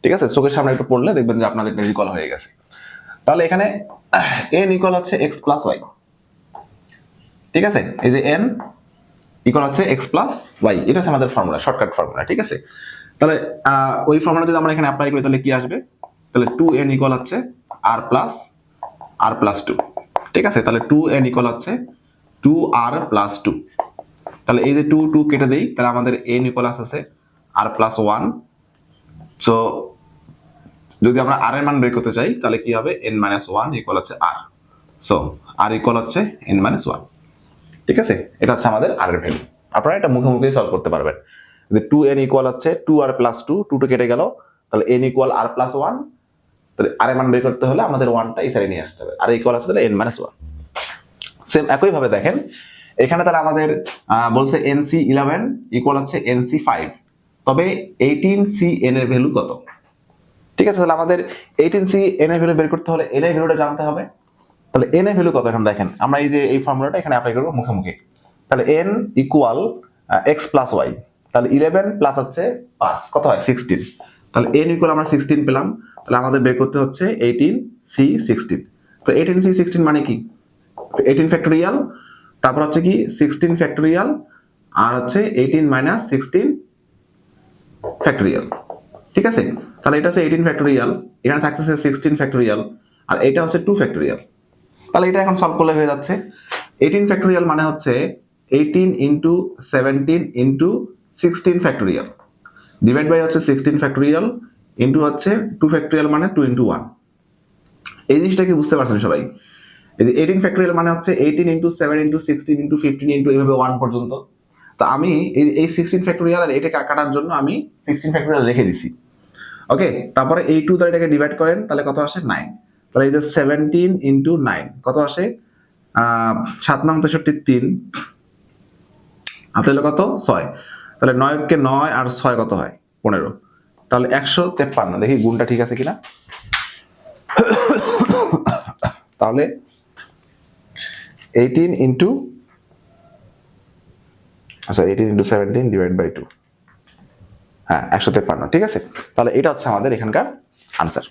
ঠিক আছে, চোখের সামনে একটু পড়লে দেখবেন যে আপনাদের রিকল হয়ে গেছে। তাহলে এখানে n ইকুয়াল হচ্ছে x প্লাস y। ঠিক আছে, এই যে n ইকুয়াল হচ্ছে x প্লাস y, এটা হচ্ছে আমাদের ফর্মুলা, শর্টকাট ফর্মুলা। ঠিক আছে, তাহলে ওই ফর্মুলা যদি আমরা এখানে অ্যাপ্লাই করি তাহলে কি আসবে? তাহলে 2n ইকুয়াল হচ্ছে r+2। ঠিক আছে, তাহলে 2n ইকুয়াল হচ্ছে 2r+2। তাহলে এই যে 2 কেটে দেই, তাহলে আমাদের n ইকুয়াল আছে r+1। সো যদি আমরা r এর মান বের করতে চাই তাহলে কি হবে? n-1 ইকুয়াল হচ্ছে r। সো r ইকুয়াল হচ্ছে n-1। ঠিক আছে, এটা হচ্ছে আমাদের r এর ভ্যালু। আপনারা এটা মুখে মুখেই সলভ করতে পারবেন। যে 2n ইকুয়াল হচ্ছে 2r+2, 2 কেটে গেল, তাহলে n ইকুয়াল r+1। তাহলে r এর মান বের করতে হলে আমাদের 1টা এই সাইডে নিয়ে আসতে হবে, r ইকুয়াল আছে তাহলে n-1। সেম একই ভাবে দেখেন এখানে তাহলে আমাদের বলছে nc11 ইকুয়াল হচ্ছে nc5, তবে 18cn এর ভ্যালু কত? ঠিক আছে, তাহলে আমাদের 18cn এর ভ্যালু বের করতে হলে n এর ভ্যালুটা জানতে হবে। তাহলে n এর ভ্যালু কত? এখন দেখেন আমরা এই যে এই ফর্মুলাটা এখানে অ্যাপ্লাই করব মুখে মুখে। তাহলে n equal x plus y, তাহলে 11 প্লাস হচ্ছে 5 কত হয়? 16। তাহলে n ইকুয়াল আমরা 16 পেলাম, তাহলে আমাদের বের করতে হচ্ছে 18c16। তো 18c16 মানে কি? 18 ফ্যাক্টোরিয়াল, তারপর হচ্ছে কি 16 ফ্যাক্টোরিয়াল, আর হচ্ছে 18 মাইনাস 16 ফ্যাক্টোরিয়াল। ঠিক আছে, তাহলে এটা হচ্ছে 18 ফ্যাক্টোরিয়াল, এখানে থাকতেছে 16 ফ্যাক্টোরিয়াল, আর এটা হচ্ছে 2 ফ্যাক্টোরিয়াল। তাহলে এটা এখন সলভ করলে হয়ে যাচ্ছে 18 ফ্যাক্টোরিয়াল মানে হচ্ছে 18 into 17 into 16 factorial divide by হচ্ছে 16 ফ্যাক্টোরিয়াল ইন্টু হচ্ছে 2 ফ্যাক্টোরিয়াল মানে 2 ইন্টু 1। এই জিনিসটা কি বুঝতে পারছেন সবাই? এই যে 18 ফ্যাক্টোরিয়াল মানে হচ্ছে 18 ইন্টু 7 ইন্টু 16 ইন্টু 15 ইন্টু এইভাবে 1 পর্যন্ত। তো আমি এই 16 ফ্যাক্টোরিয়াল আর এটা কাটার জন্য আমি 16 ফ্যাক্টোরিয়াল রেখে দিছি। ওকে, তারপরে এই 2 দ্বারা এটাকে ডিভাইড করেন, তাহলে কত আসে? 9। তাহলে এই যে 17 ইন্টু 9 কত আসে? 7 9 63 3, আর তাহলে কত? 6। তাহলে 9 কে 9 আর 6 কত হয়? 15। তাহলে 153। দেখি গুণটা ঠিক আছে কিনা। তাহলে 18 ইন্টু 17 ডিভাইড বাই 2, হ্যাঁ 153। ঠিক আছে, তাহলে এটা হচ্ছে আমাদের এখানকার আনসার।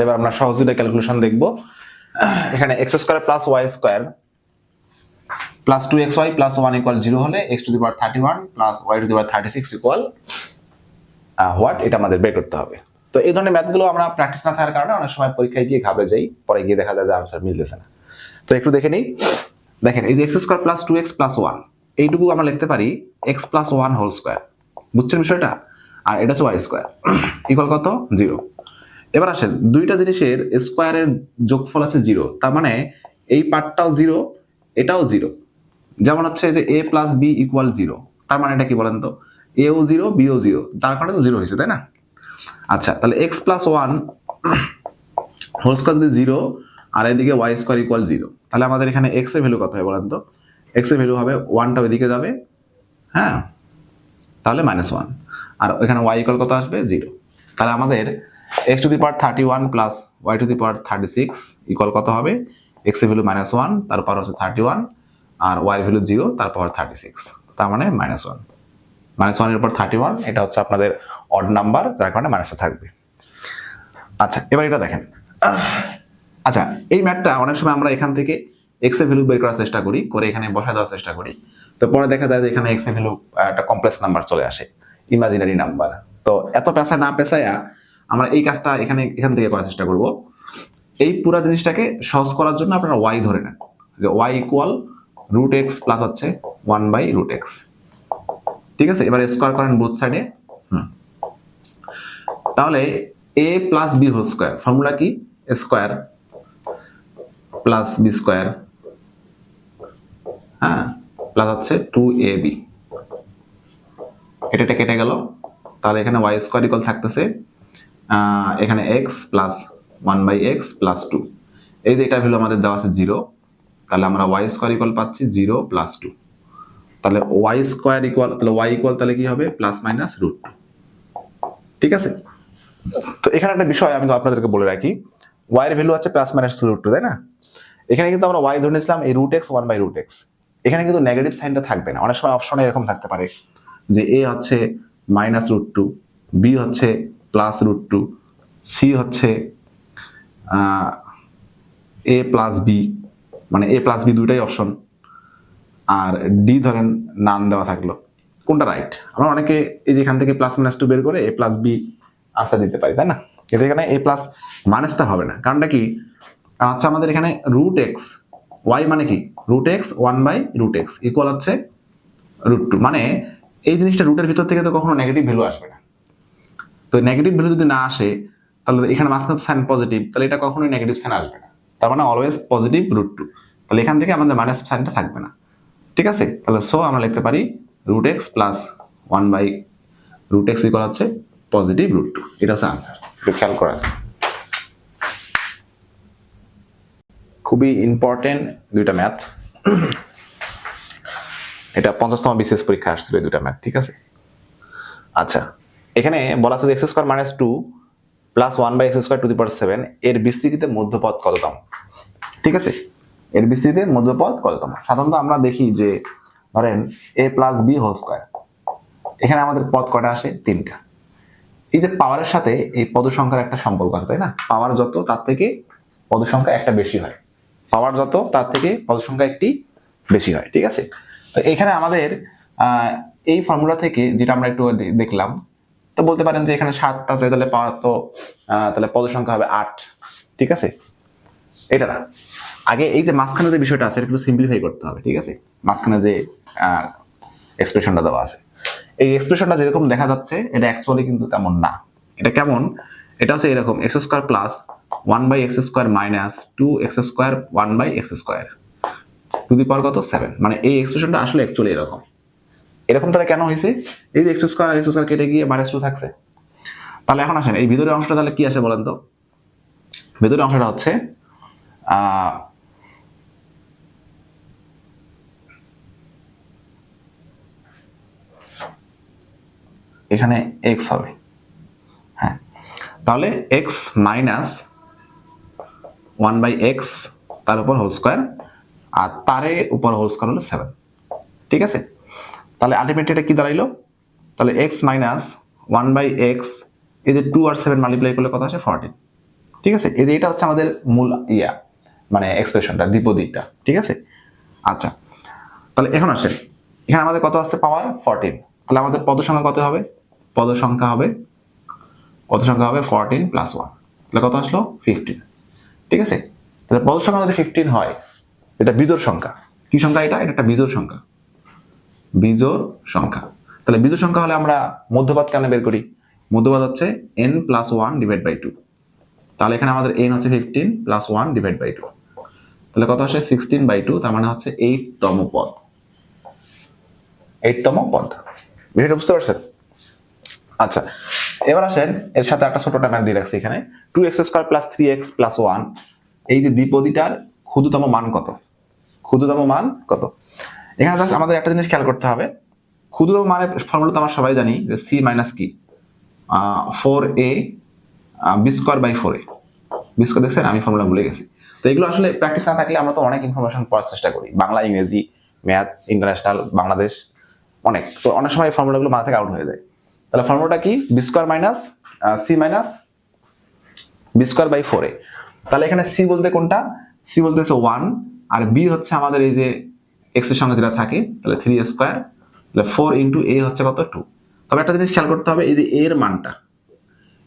এবার আমরা সহজ দুটো ক্যালকুলেশন দেখব। এখানে x square plus y square plus 2xy plus 1 equal 0 হলে x to the power 31 plus y two the power 36 equal what, এটা আমাদের বের করতে হবে। তো এই ধরনের ম্যাথগুলো আমরা প্র্যাকটিস না থাকার কারণে অনেক সময় পরীক্ষায় গিয়ে ঘাবড়ে যাই, পরে গিয়ে দেখা যায় যে আনসার মিলতেছে না। তো একটু দেখে নিই। দেখেন এই যে x square plus 2x plus 1, এইটুকু আমরা লিখতে পারি x প্লাস 1 হোল স্কয়ার। বুঝছেন বিষয়টা? আর এটা হচ্ছে y স্কয়ার ইকুয়াল কত? 0। এবার আসেন দুইটা জিনিসের স্কয়ারের যোগফল আছে 0, তার মানে এই পার্টটাও 0, এটাও 0। যেমন হচ্ছে যে a প্লাস b ইকুয়াল 0, তার মানে এটা কি বলেন তো? a ও 0 b ও 0, তার কারণে তো 0 হয়েছে, তাই না? আচ্ছা, তাহলে x প্লাস 1 হোল স্কয়ার যদি 0, আর এদিকে ওয়াই স্কোয়ার ইকুয়াল 0। তাহলে আমাদের এখানে এক্স এর ভ্যালু কত হয় বলেন তো? এক্স এর ভ্যালু হবে 1টা ওইদিকে যাবে, হ্যাঁ, তাহলে -1, আর এখানে ওয়াই ইকুয়াল কত আসবে 0। তাহলে আমাদের x to the power 31 plus y two the power 36 equal কত হবে? x এর ভ্যালু -1, তারপর হচ্ছে 31, আর y এর ভ্যালু 0, তারপর 36, তার মানে -1। -1 এর উপর 31, এটা হচ্ছে আপনাদের অড নাম্বার, যার কারণে মাইনাসে থাকবে। আচ্ছা, এবার এটা দেখেন। আচ্ছা, এই ম্যাথটা অনেক সময় আমরা এখান থেকে x এর ভ্যালু বের করার চেষ্টা করি, করে এখানে বসায় দেওয়ার চেষ্টা করি, তো পরে দেখা যায় যে এখানে x এর ভ্যালু একটা কমপ্লেক্স নাম্বার চলে আসে, ইমাজিনারি নাম্বার। তো এত পেঁচা না পেঁচায়া আমরা এই কাজটা এখান থেকে করার চেষ্টা করব। এই পুরো জিনিসটাকে সহজ করার জন্য আপনারা y ধরে নেন, যে y ইকুয়াল √x প্লাস হচ্ছে 1/√x। ঠিক আছে, এবার স্কয়ার করেন বোথ সাইডে। তাহলে a plus b whole square, formula কি? স্কয়ার প্লাস b স্কয়ার, হ্যাঁ, প্লাস হচ্ছে 2ab, এটা কেটে গেল। তাহলে এখানে y স্কয়ার ইকুয়াল থাকতেছে এখানে x প্লাস 1/x প্লাস 2, এই যে এটা ভ্যালু আমাদের দেওয়া আছে 0, তাহলে আমরা y স্কয়ার ইকুয়াল পাচ্ছি 0 প্লাস 2। তাহলে y স্কয়ার ইকুয়াল, তাহলে y ইকুয়াল তাহলে কি হবে? Plus minus √2। ঠিক আছে, তো এখানে একটা বিষয় আমি তো আপনাদেরকে বলে রাখি, y এর ভ্যালু হচ্ছে প্লাস মাইনাস √2, তাই না? এখানে কিন্তু আমরা y ধরে নিয়েছিলাম এই √x 1/√x, এখানে কিন্তু নেগেটিভ সাইনটা থাকবে না। অনেক সময় অপশনে এরকম থাকতে পারে যে a হচ্ছে -√2, b হচ্ছে +√2, c হচ্ছে a প্লাস b, মানে a প্লাস b দুইটাই অপশন, আর ডি ধরেন নান দেওয়া থাকলো, কোনটা রাইট? আমরা অনেকে এই যে এখান থেকে +-2 বের করে a প্লাস b আনসার দিতে পারি, তাই না? কিন্তু এখানে a প্লাস মাইনাসটা হবে না, কারণটা কি? কারণ হচ্ছে আমাদের এখানে √x, y মানে কি? √x 1/√x ইকুয়াল হচ্ছে √2, মানে এই জিনিসটা রুটের ভিতর থেকে তো কখনো নেগেটিভ ভ্যালু আসবে না। তো নেগেটিভ ভ্যালু যদি না আসে, তাহলে এখানে মাঝখানে সাইন পজিটিভ, তাহলে এটা কখনোই নেগেটিভ সাইন আসবে না, তার মানে অলওয়েজ পজিটিভ √2। তাহলে এখান থেকে আমাদের মাইনাস সাইনটা থাকবে না। ঠিক আছে, তাহলে সো আমরা লিখতে পারি √x প্লাস 1/√x ইকুয়াল হচ্ছে পজিটিভ √2, এটা হচ্ছে আনসার। একটু খেয়াল করা যায়, খুবই ইম্পর্টেন্ট দুইটা ম্যাথ। এটা 50তম বিসিএস পরীক্ষা আসছিল এই দুইটা ম্যাথ। ঠিক আছে, আচ্ছা, এখানে বলা আছে যে x² - 2 plus 1/x² to the পাওয়ার 7 এর বিস্তৃতিতে মধ্যপদ কততম? ঠিক আছে, এর বিস্তৃতিতে মধ্যপদ কততম? সাধারণত আমরা দেখি যে ধরেন a plus b whole square, এখানে আমাদের পদ কয়টা আসে? 3টা। এই যে পাওয়ারের সাথে এই পদ সংখ্যার একটা সম্পর্ক আছে, তাই না? পাওয়ার যত তার থেকে পদ সংখ্যা একটা বেশি হয়, পাওয়ার যত তার থেকে পদ সংখ্যা একটি বেশি হয়। ঠিক আছে, তো এখানে আমাদের এই ফর্মুলা থেকে যেটা আমরা একটু দেখলাম, তো বলতে পারেন যে এখানে 7 আছে, তাহলে পাওয়ার তো তাহলে পদ সংখ্যা হবে 8। ঠিক আছে, এটা না, আগে এই যে মাঝখানে যে বিষয়টা আছে একটু সিম্পলিফাই করতে হবে। ঠিক আছে, মাঝখানে যে এক্সপ্রেশনটা দেওয়া আছে, এই এক্সপ্রেশনটা যেরকম দেখা যাচ্ছে এটা অ্যাকচুয়ালি কিন্তু তেমন না। এটা কেমন? এটা হচ্ছে এরকম x² plus 1/x² minus 2x² 1/x² to the power কত? 7। মানে এই এক্সপ্রেশনটা আসলে অ্যাকচুয়ালি এরকম তাহলে কেন হয়েছে? এই যে x² আর x² কেটে গিয়ে -2 থাকছে। তাহলে এখন আসেন এই ভিতরের অংশটা তাহলে কি আছে বলেন তো? ভিতরের অংশটা হচ্ছে এখানে x হবে, হ্যাঁ, তাহলে x মাইনাস 1/x তার উপর হোল স্কয়ার, আর তারে উপর হোল স্কয়ার হলো 7। ঠিক আছে, তাহলে আলটিমেটলি এটা কি দাঁড়াইলো? তাহলে x মাইনাস 1/x, এই যে 2 আর 7 মাল্টিপ্লাই করলে কত আসে? 14। ঠিক আছে, এই যে এটা হচ্ছে আমাদের মূল মানে এক্সপ্রেশনটা, দ্বিপদীটা। ঠিক আছে, আচ্ছা, তাহলে এখন আসেন এখানে আমাদের কত আসছে? পাওয়ার 14। তাহলে আমাদের পদ সংখ্যা কত হবে? পদ সংখ্যা হবে 14 প্লাস 1, তাহলে কত আসলো? 15। ঠিক আছে, তাহলে পদ সংখ্যা যদি 15 হয়, এটা বিজোড় সংখ্যা। কি সংখ্যা এটা? এটা একটা বিজোড় সংখ্যা, বিজোড় সংখ্যা। তাহলে বিজোড় সংখ্যা হলে আমরা মধ্যপদ কেন বের করি? মধ্যপদ হচ্ছে n প্লাস 1 ডিভাইড বাই 2। তাহলে এখানে আমাদের n হচ্ছে 15 প্লাস 1 ডিভাইড বাই 2, তাহলে কত আসে? 16/2, তার মানে হচ্ছে 8তম পদ। 8তম পদ, বিষয়টা বুঝতে পারছেন? আচ্ছা, এবার আসেন এর সাথে একটা ছোট ম্যাথ দিয়ে রাখছি এখানে, 2x² প্লাস 3x প্লাস 1 এই যে দ্বিপদীটার ক্ষুদ্রতম মান কত, ক্ষুদ্রতম মান কত। এখানে জাস্ট আমাদের একটা জিনিস খেয়াল করতে হবে, ক্ষুদ্রতম মানের ফর্মুলা তো আমরা সবাই জানি যে সি মাইনাস কি 4a B square by 4a, B square দেখছেন, আমি ফর্মুলা ভুলে গেছি। তো এগুলো আসলে প্র্যাকটিস না থাকলে আমরা তো অনেক ইনফরমেশন পড়ার চেষ্টা করি, বাংলা, ইংরেজি, ম্যাথ, ইন্টারন্যাশনাল, বাংলাদেশ, অনেক, তো অনেক সময় ফর্মুলাগুলো মাথা থেকে আউট হয়ে যায়। তাহলে ফর্মুলাটা কি, B square minus C minus B square by 4a। তাহলে এখানে সি বলতে কোনটা, সি বলতে হচ্ছে 1, আর বি হচ্ছে আমাদের এই যে এক্স এর সঙ্গে যেটা থাকে, তাহলে 3 স্কোয়ার, তাহলে 4 ইন্টু এ হচ্ছে কত 2। তবে একটা জিনিস খেয়াল করতে হবে, এই যে এর মানটা,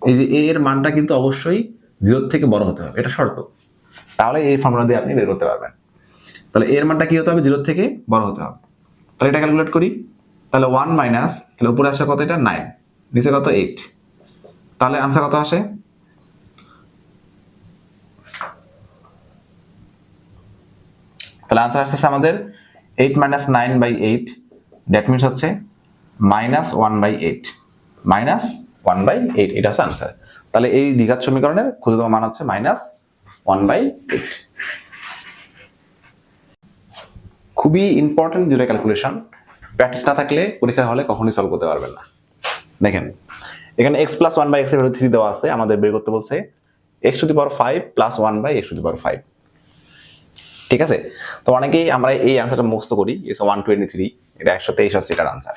এই যে এর মানটা কিন্তু অবশ্যই 0 থেকে বড় হতে হবে, এটা শর্ত, তাহলে এই ফর্মুলা দিয়ে আপনি বের করতে পারবেন। তাহলে এর মানটা কি হতে হবে, 0 থেকে বড় হতে হবে। তাহলে এটা ক্যালকুলেট করি, তাহলে 1 মাইনাস, তাহলে উপরে আসে কত, এটা 9, নিচে কত 8, তাহলে আনসার কত আসে, তাহলে আনসার আসছে আমাদের 8 মাইনাস 9 বাই 8, দ্যাট মিনস হচ্ছে মাইনাস 1 বাই 8, মাইনাস 1 বাই 8, এটা হচ্ছে আনসার। তাহলে এই দ্বিঘাত সমীকরণের ক্ষুদ্রতম মান হচ্ছে মাইনাস 1 বাই 8। খুবই ইম্পর্টেন্ট দুটো ক্যালকুলেশন, প্র্যাকটিস না থাকলে পরীক্ষা হলে কখনোই সলভ করতে পারবেন না। দেখেন এখানে x প্লাস 1 বাই x এর ভ্যালু 3 দেওয়া আছে, আমাদের বের করতে বলছে x to the power 5 plus 1 by x to the power 5। ঠিক আছে, তো অনেকেই আমরা এই আনসারটা মুখস্থ করি, 123, এটা 123 হচ্ছে এটার আনসার,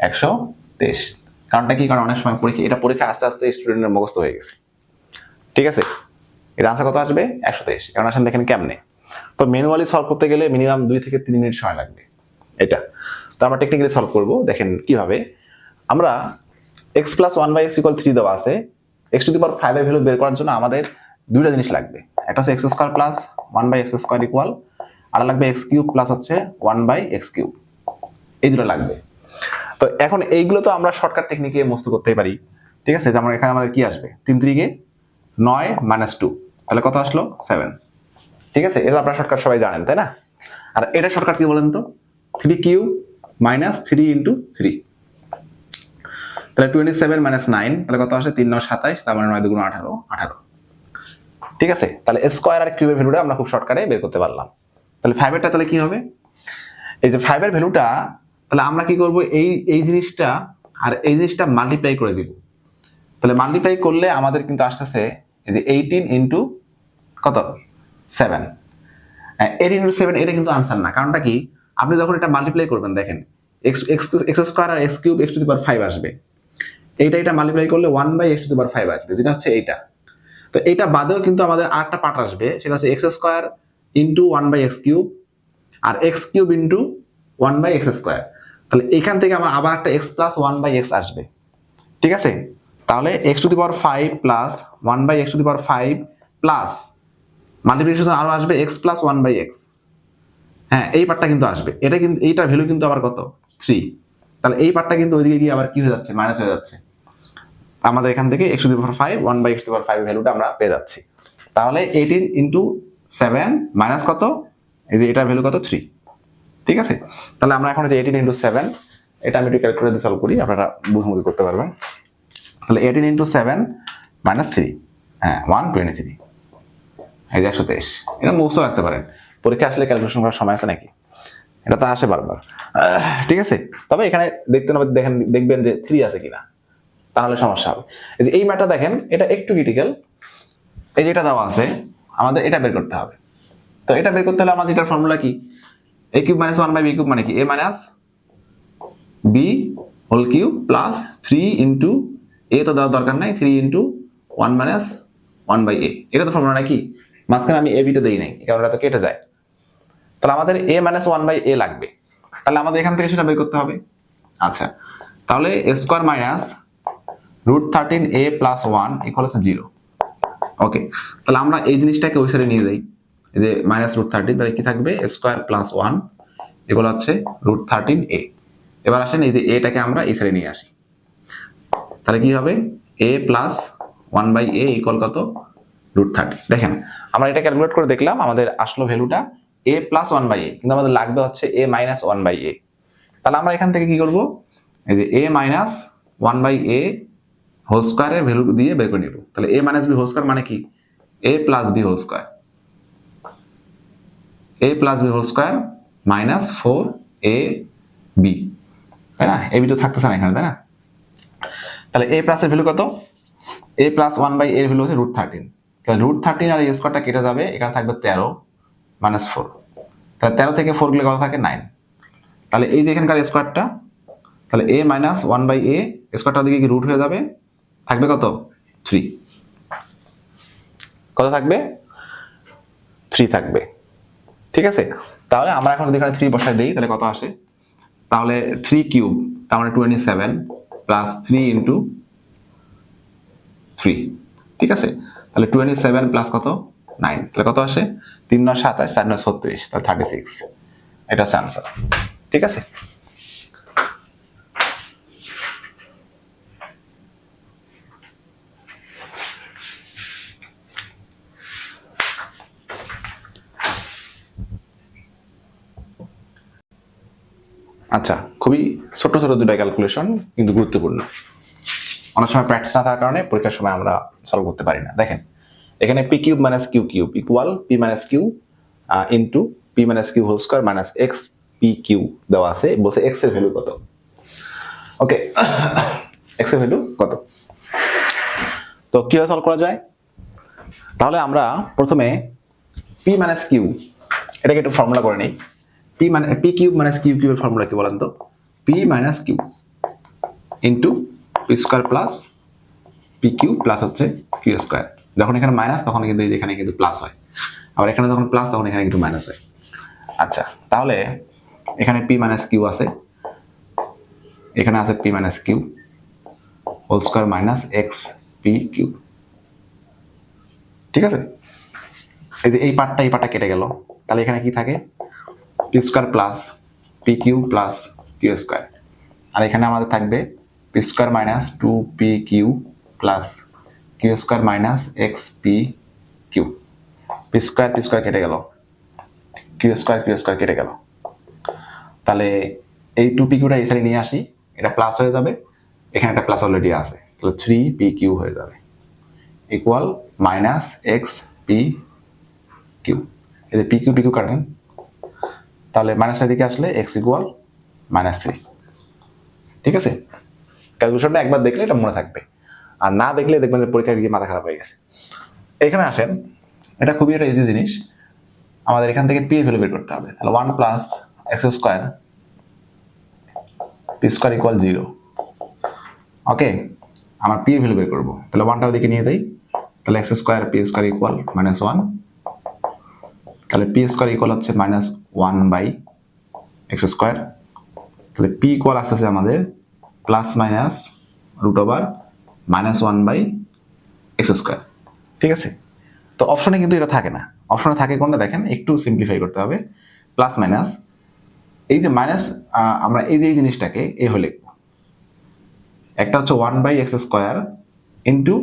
123। কারণটা কি, কারণ অনেক সময় পরীক্ষা আস্তে আস্তে স্টুডেন্টের মুখস্থ হয়ে গেছে। ঠিক আছে, এর আনসার কত আসবে, 123। এখন আসেন দেখেন কেমনে, তো ম্যানুয়ালি সলভ করতে গেলে মিনিমাম 2 থেকে 3 মিনিট সময় লাগবে এটা, তো আমরা টেকনিক্যালি সলভ করব। দেখেন কিভাবে, আমরা x plus 1 by x equal 3 দেওয়া আছে, x টু দি পাওয়ার 5 এর ভ্যালু বের করার জন্য আমাদের দুইটা জিনিস লাগবে, একটা হচ্ছে x square plus 1 by x square equal, আর লাগবে x কিউব প্লাস হচ্ছে 1 বাই x কিউব, এই দুটো লাগবে। তো এখন এইগুলো তো আমরা শর্টকাট টেকনিকে মুক্ত করতেই পারি। ঠিক আছে, যেমন এখানে আমাদের কি আসবে, 3 3 9 মাইনাস 2, তাহলে কত আসলো 7। ঠিক আছে, এটা আপনারা শর্টকাট সবাই জানেন তাই না। আর এটা শর্টকাট কি বলেন তো, 3 কিউব মাইনাস 3 ইন্টু 3, তাহলে 27 মাইনাস 9, তাহলে কত আসে 3 9 27, তার মানে 9 2 18 18। ঠিক আছে, তাহলে স্কয়ার আর কিউবের ভ্যালুটা আমরা খুব শর্টকাটে বের করতে পারলাম। তাহলে 5 এরটা তাহলে কি হবে, এই যে 5 এর ভ্যালুটা, তাহলে আমরা কি করব, এই জিনিসটা আর এই জিনিসটা মাল্টিপ্লাই করে দিব। তাহলে মাল্টিপ্লাই করলে আমাদের কিন্তু আসতেছে এই যে 18 ইন্টু কত 7, 18 ইন্টু 7, এটা কিন্তু আনসার না। কারণটা কি, আপনি যখন এটা মাল্টিপ্লাই করবেন দেখেন x স্কয়ার আর x cube x to the power 5 আসবে, এটা মাল্টিপ্লাই করলে 1 by x to the power 5 আসবে, যেটা হচ্ছে এইটা। তো এইটা বাদেও কিন্তু আমাদের আরেকটা পার্ট আসবে, সেটা হচ্ছে x square into 1 by x cube আর x cube into 1 by x square. তাহলে এখান থেকে আমার আবার একটা x প্লাস 1 বাই x আসবে। ঠিক আছে, তাহলে x to the power 5 plus 1 by x to the power 5 plus multiplication আরো আসবে x প্লাস 1 বাই x। হ্যাঁ, এই পার্টটা কিন্তু আসবে, এটা কিন্তু এইটার ভ্যালু কিন্তু আবার কত 3, তাহলে এই পার্টটা কিন্তু ওইদিকে গিয়ে আবার কি হয়ে যাচ্ছে, মাইনাস হয়ে যাচ্ছে। আমাদের এখান থেকে x to the power 5 1 by x to the power 5 এর ভ্যালুটা আমরা পেয়ে যাচ্ছি। তাহলে 18 ইনটু 7 মাইনাস কত, এই যে এটার ভ্যালু কত 3। ঠিক আছে, তাহলে আমরা এখন যে 18 ইনটু 7, এটা আমি একটু ক্যালকুলেটরে সলভ করি, আপনারা বুঝাবুঝি করতে পারবেন। তাহলে 18 ইনটু 7 মাইনাস 3, হ্যাঁ 123, এই যে 123। এটা মুখস্থ রাখতে পারেন, পরীক্ষা আসলে ক্যালকুলেশন করার সময় আছে নাকি, এটা তো আসে বারবার। ঠিক আছে, তবে এখানে দেখবেন যে 3 আছে কিনা, তাহলে সমস্যা হবে। এই যে এই ম্যাটটা দেখেন, এটা একটু ক্রিটিক্যাল, এই যে এটা দেওয়া আছে, আমাদের এটা বের করতে হবে। তো এটা বের করতে হলে আমাদের এটার ফর্মুলা কি, a cube minus 1 by b cube মানে কি, a minus b whole cube plus 3 into a, তো দেওয়ার দরকার নাই, 3 ইন্টু 1 মাইনাস 1 বাই a, এটা তো ফর্মুলা নাকি, মাঝখানে আমি a b টা দেই নাই, কারণ এটা তো কেটে যায়। তাহলে আমাদের a মাইনাস 1 বাই a লাগবে, তাহলে আমাদের এখান থেকে সেটা বের করতে হবে। আচ্ছা, তাহলে a square minus √13a plus 1 equal হচ্ছে 0। ওকে, তাহলে আমরা এই জিনিসটাকে ওই সাইডে নিয়ে যাই, এই যে মাইনাস √13, তাহলে কি থাকবে a স্কোয়ার প্লাস 1 ইকুয়াল হচ্ছে √13a। এবার আসেন এই যে এটাকে আমরা এই সাইডে নিয়ে আসি, তাহলে কি হবে a plus 1 by a equal কত √13। দেখেন আমরা এটা ক্যালকুলেট করে দেখলাম, আমাদের আসলো ভ্যালুটা a প্লাস 1 বাই a, কিন্তু আমাদের লাগবে হচ্ছে a মাইনাস 1 বাই a। তাহলে আমরা এখান থেকে কি করব, এই যে a minus 1 by a whole স্কয়ারের ভ্যালু দিয়ে বের করে নিব। তাহলে a minus b whole square মানে কি, a plus b whole square. a plus b whole square minus 4ab, তাই না? এবি তো থাকতেছে না এখানে, তাই না? তাহলে a প্লাস এর ভ্যালু কত? a প্লাস 1/a এর ভ্যালু হচ্ছে √13। তাহলে √13 আর a স্কোয়ারটা কেটে যাবে, এখানে থাকবে 13 মাইনাস 4। তাহলে 13 থেকে 4 গেলে কত থাকে? 9। তাহলে এই যে এখানকার স্কোয়ারটা, তাহলে a মাইনাস 1/a স্কোয়ারটার দিকে কি রুট হয়ে যাবে, থাকবে কত? 3। কত থাকবে? 3 থাকবে। ঠিক আছে, তাহলে আমরা এখন যদি এখানে 3 বসাই দেই তাহলে কত আসে? তাহলে 3 কিউব তার মানে 27 প্লাস 3 ইন্টু 3। ঠিক আছে, তাহলে 27 প্লাস কত? 9। তাহলে কত আসে? 3 9 27, 4 9 36, তাহলে 36। এটা হচ্ছে আনসার। ঠিক আছে, আচ্ছা, খুবই ছোট ছোট দুটা ক্যালকুলেশন কিন্তু গুরুত্বপূর্ণ। অনেক সময় প্র্যাকটিস না থাকার কারণে পরীক্ষার সময় আমরা সলভ করতে পারি না। দেখেন এখানে P cube minus Q cube equal P minus Q into P minus Q whole square minus x P Q দেওয়া আছে, বলছে এক্স এর ভ্যালু কত। ওকে, এক্স এর ভ্যালু কত, তো কিভাবে সলভ করা যায়? তাহলে আমরা প্রথমে পি মাইনাস কিউ এটাকে একটু ফর্মুলা করে নিই। পি কিউব মাইনাস কিউ কিউবের ফর্মুলা কি বলেন তো? P minus Q into P square plus P Q plus হচ্ছে কিউ স্কোয়ার। যখন এখানে মাইনাস তখন কিন্তু এখানে কিন্তু প্লাস হয়, আবার এখানে যখন প্লাস তখন এখানে কিন্তু মাইনাস হয়। আচ্ছা, তাহলে এখানে পি মাইনাস কিউ আছে, এখানে আছে P minus Q whole square minus x P Q. ঠিক আছে, এই যে এই পার্টটা কেটে গেল, তাহলে এখানে কি থাকে? P square plus P Q plus q square, আর এখানে আমাদের থাকবে পি স্কোয়ার মাইনাস 2পি q plus q square minus x P q. P square কেটে গেল, কিউ স্কোয়ার কেটে গেল, তাহলে এই 2পি কিউটা এই সাইডে নিয়ে আসি, এটা প্লাস হয়ে যাবে, এখানে একটা প্লাস অলরেডি আছে, তাহলে 3পি কিউ হয়ে যাবে equal minus x P Q. এই যে পি কিউ কাটেন, তাহলে মাইনাসের দিকে আসলে এক্স ইকুয়াল -3। ঠিক আছে, ক্যালকুলেশনটা একবার দেখলে এটা মনে থাকবে, আর না দেখলে দেখবেন যে পরীক্ষায় গিয়ে মাথা খারাপ হয়ে গেছে। এখানে আসেন, এটা খুবই একটা ইজি জিনিস, আমাদের এখান থেকে পি এর ভ্যালু বের করতে হবে। তাহলে 1 plus x square P square equal 0। ওকে, আমার পি এর ভ্যালু বের করবো, তাহলে 1টা ওদিকে নিয়ে যাই, তাহলে x square P square equal -1। তাহলে পি স্কোয়ার ইকুয়াল হচ্ছে -1/x স্কোয়ার। তাহলে পি ইকুয়াল আসতেছে আমাদের প্লাস মাইনাস √1/-1/x স্কোয়ার। ঠিক আছে, তো অপশনে কিন্তু এটা থাকে না, অপশনে থাকে কোনটা দেখেন, একটু সিম্পলিফাই করতে হবে। প্লাস মাইনাস, এই যে মাইনাস, আমরা এই যে এই জিনিসটাকে এই হলে লিখবো, একটা হচ্ছে 1/x স্কোয়ার ইন্টু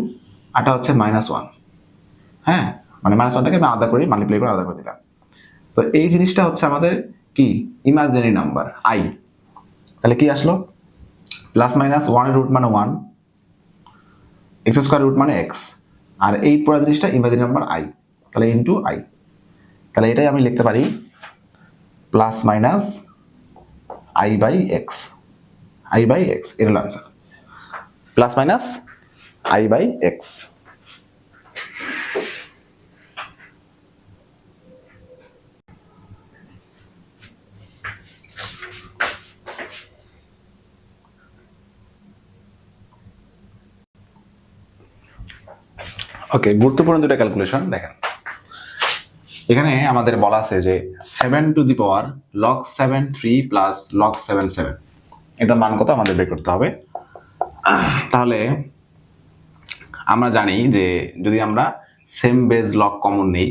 আটা হচ্ছে -1। হ্যাঁ, মানে -1টাকে আমি আলাদা করি, মাল্টিপ্লাই করে আলাদা করে দিলাম। তো এই জিনিসটা হচ্ছে আমাদের কি ইমাজিনারি নাম্বার আই। তাহলে কি আসলো? প্লাস মাইনাস 1 এর রুট মানে 1, এক্স স্কোয়ার রুট মানে এক্স, আর এই পুরো জিনিসটা ইমাজিনারি নাম্বার আই, তাহলে ইন্টু আই। তাহলে এটাই আমি লিখতে পারি প্লাস মাইনাস i/x, এর হলো আনসার, প্লাস মাইনাস i/x। ওকে, গুরুত্বপূর্ণ দুটো ক্যালকুলেশন দেখেন। এখানে আমাদের বলা আছে যে 7 two the power log 7 3 plus log 7 7, এটার মান কত আমাদের বের করতে হবে। তাহলে আমরা জানি যে যদি আমরা সেম বেজ লগ কমন নেই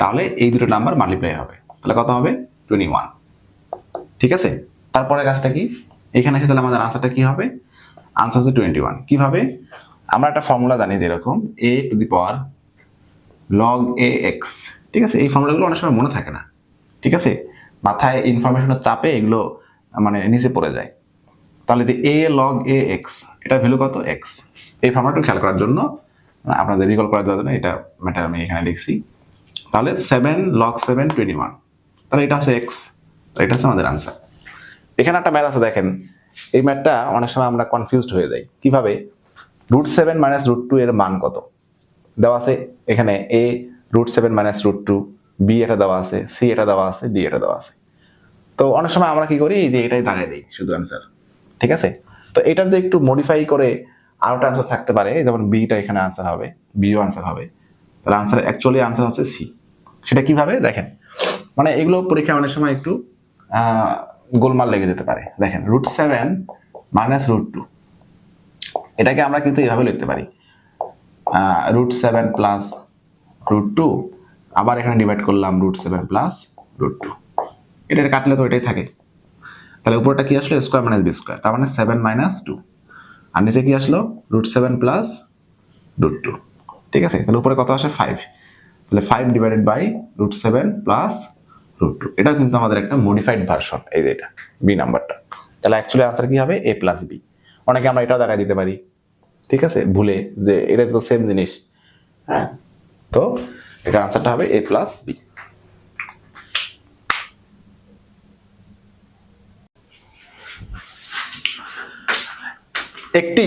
তাহলে এই দুটো নাম্বার মাল্টিপ্লাই হবে, তাহলে কত হবে? 21। ঠিক আছে, তারপরে কাজটা কি? এখানে এসে তাহলে আমাদের আনসারটা কি হবে? আনসার হচ্ছে 21। কিভাবে? আমরা একটা ফর্মুলা জানি যেরকম a two the power log ax। ঠিক আছে, এই ফর্মুলাগুলো অনেক সময় মনে থাকে না। ঠিক আছে, মাথায় ইনফরমেশনের চাপে এগুলো মানে নিচে পড়ে যায়। তাহলে যে a log ax, এটা ভ্যালু কত? x। এই ফর্মুলাটা খেয়াল করার জন্য, আপনাদের রিকল করার জন্য এটা ম্যাটার আমি এখানে লিখছি। তাহলে 7 log 7 21, তাহলে এটা হচ্ছে x, এটা হচ্ছে আমাদের আনসার। এখানে একটা ম্যাথ আছে দেখেন, এই ম্যাথটা অনেক সময় আমরা কনফিউজড হয়ে যাই। কিভাবে? √7 - √2 এর মান কত দেওয়া আছে এখানে, a √7 - √2, b এটা দেওয়া আছে, c এটা দেওয়া আছে, d এটা দেওয়া আছে। তো অনেক সময় আমরা কি করি যে এটাই দাগাই দেই শুধু আনসার, ঠিক আছে? তো এটার যে একটু মডিফাই করে আরেকটা আনসার থাকতে পারে, যেমন বিটা এখানে আনসার হবে, বিও আনসার হবে, তাহলে আনসার অ্যাকচুয়ালি আনসার হচ্ছে সি। সেটা কিভাবে দেখেন, মানে এগুলো পরীক্ষায় অনেক সময় একটু গোলমাল লেগে যেতে পারে। দেখেন √7 - √2, এটাকে আমরা কিন্তু এইভাবে লিখতে পারি, √7 + √2, আবার এখানে ডিভাইড করলাম √7 + √2, এটা কাটলে তো এটাই থাকে। তাহলে উপরটা কি আসলো? স্কোয়ার মাইনাস বি স্কোয়ার, তার মানে 7 - 2, আর নিচে কি আসলো? √7 + √2, ঠিক আছে? তাহলে উপরে কত আসে? 5, তাহলে 5 ডিভাইডেড বাই √7 + √2, এটা কিন্তু আমাদের একটা মডিফাইড ভার্সন, এই যে এটা বি নাম্বারটা। তাহলে অ্যাকচুয়ালি আনসার কি হবে? a + b। অনেকে আমরা এটাও দেখাই দিতে পারি, ঠিক আছে, ভুলে, যে এটা তো সেম জিনিস, হ্যাঁ। তো এটা আনসারটা হবে a + b। একটি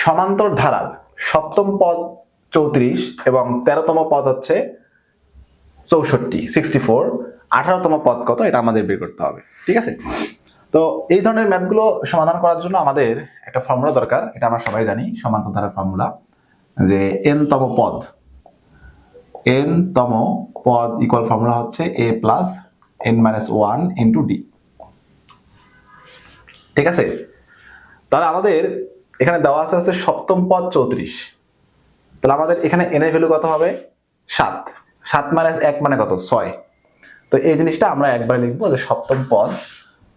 সমান্তর ধারার সপ্তম পদ 34 এবং 13তম পদ হচ্ছে 64, 64, 18তম পদ কত এটা আমাদের বের করতে হবে, ঠিক আছে? তো এই ধরনের ম্যাথগুলো সমাধান করার জন্য আমাদের একটা ফর্মুলা দরকার, এটা আমরা সবাই জানি, সমান্তর ধারার ফর্মুলা, যে n-তম পদ, n-তম পদ ইকুয়াল ফর্মুলা হচ্ছে a + n - 1 × d, ঠিক আছে? তাহলে আমাদের এখানে দেওয়া আছে হচ্ছে সপ্তম পদ 34, তাহলে আমাদের এখানে n এর ভ্যালু কত হবে? 7, 7 - 1 মানে কত? 6। তো এই জিনিসটা আমরা একবার লিখবো যে সপ্তম পদ